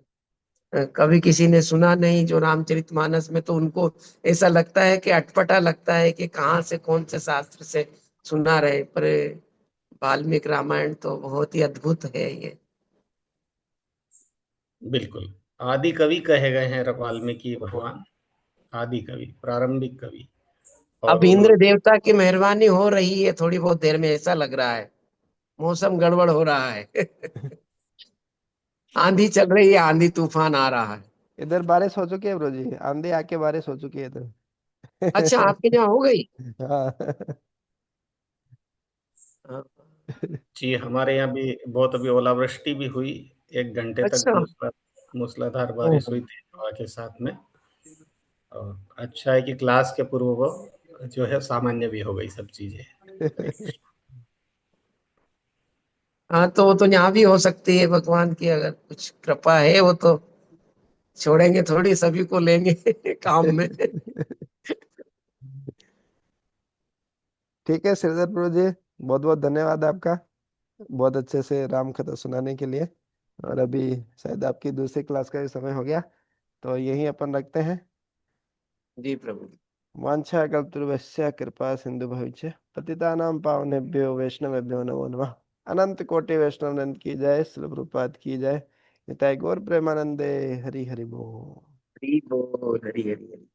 कभी किसी ने सुना नहीं जो रामचरितमानस में, तो उनको ऐसा लगता है कि अटपटा लगता है कि कहाँ से कौन से शास्त्र से सुना रहे। पर वाल्मीकि रामायण तो बहुत ही अद्भुत है ये। बिल्कुल। आदि कवि कहे गए हैं वाल्मीकि भगवान, आदि कवि, प्रारंभिक कवि। अब और इंद्र देवता की मेहरबानी हो रही है थोड़ी बहुत देर में, ऐसा लग रहा है। मौसम गड़बड़ हो रहा है। आंधी चल रही है, आंधी तूफान आ रहा है। इधर बारिश हो चुकी है ब्रो जी, आंधी आके बारिश हो चुकी है इधर। अच्छा, आपके यहाँ हो गई? हाँ। हाँ। जी, हमारे यहाँ भी बहुत अभी ओलावृष्टि भी हुई, 1 घंटे तक अच्छा, मूसलाधार। मूसलाधार बारिश हुई तेज हवा के साथ में। और अच्छा है कि क्लास के पूर्व वो जो है सामान्य भी हो गई सब चीजें। हरे कृष्ण। हाँ, तो वो तो यहाँ भी हो सकती है, भगवान की अगर कुछ कृपा है वो तो छोड़ेंगे थोड़ी, सभी को लेंगे काम में। ठीक है श्रीधर प्रभु जी, बहुत बहुत धन्यवाद आपका, बहुत अच्छे से राम कथा सुनाने के लिए। और अभी शायद आपकी दूसरी क्लास का भी समय हो गया, तो यही अपन रखते हैं। जी प्रभु। वाञ्छा कल्पतरुभ्यश्च कृपा सिंधु भविष्य पतितानां पावनेभ्यो वैष्णवेभ्यो नमो नमः। अनंत कोटि वैष्णव नंद की जय, श्रील प्रभुपाद की जय। निताई गौर प्रेमानंदे। हरि हरि बोल। हरि बोल, हरि हरि हरि।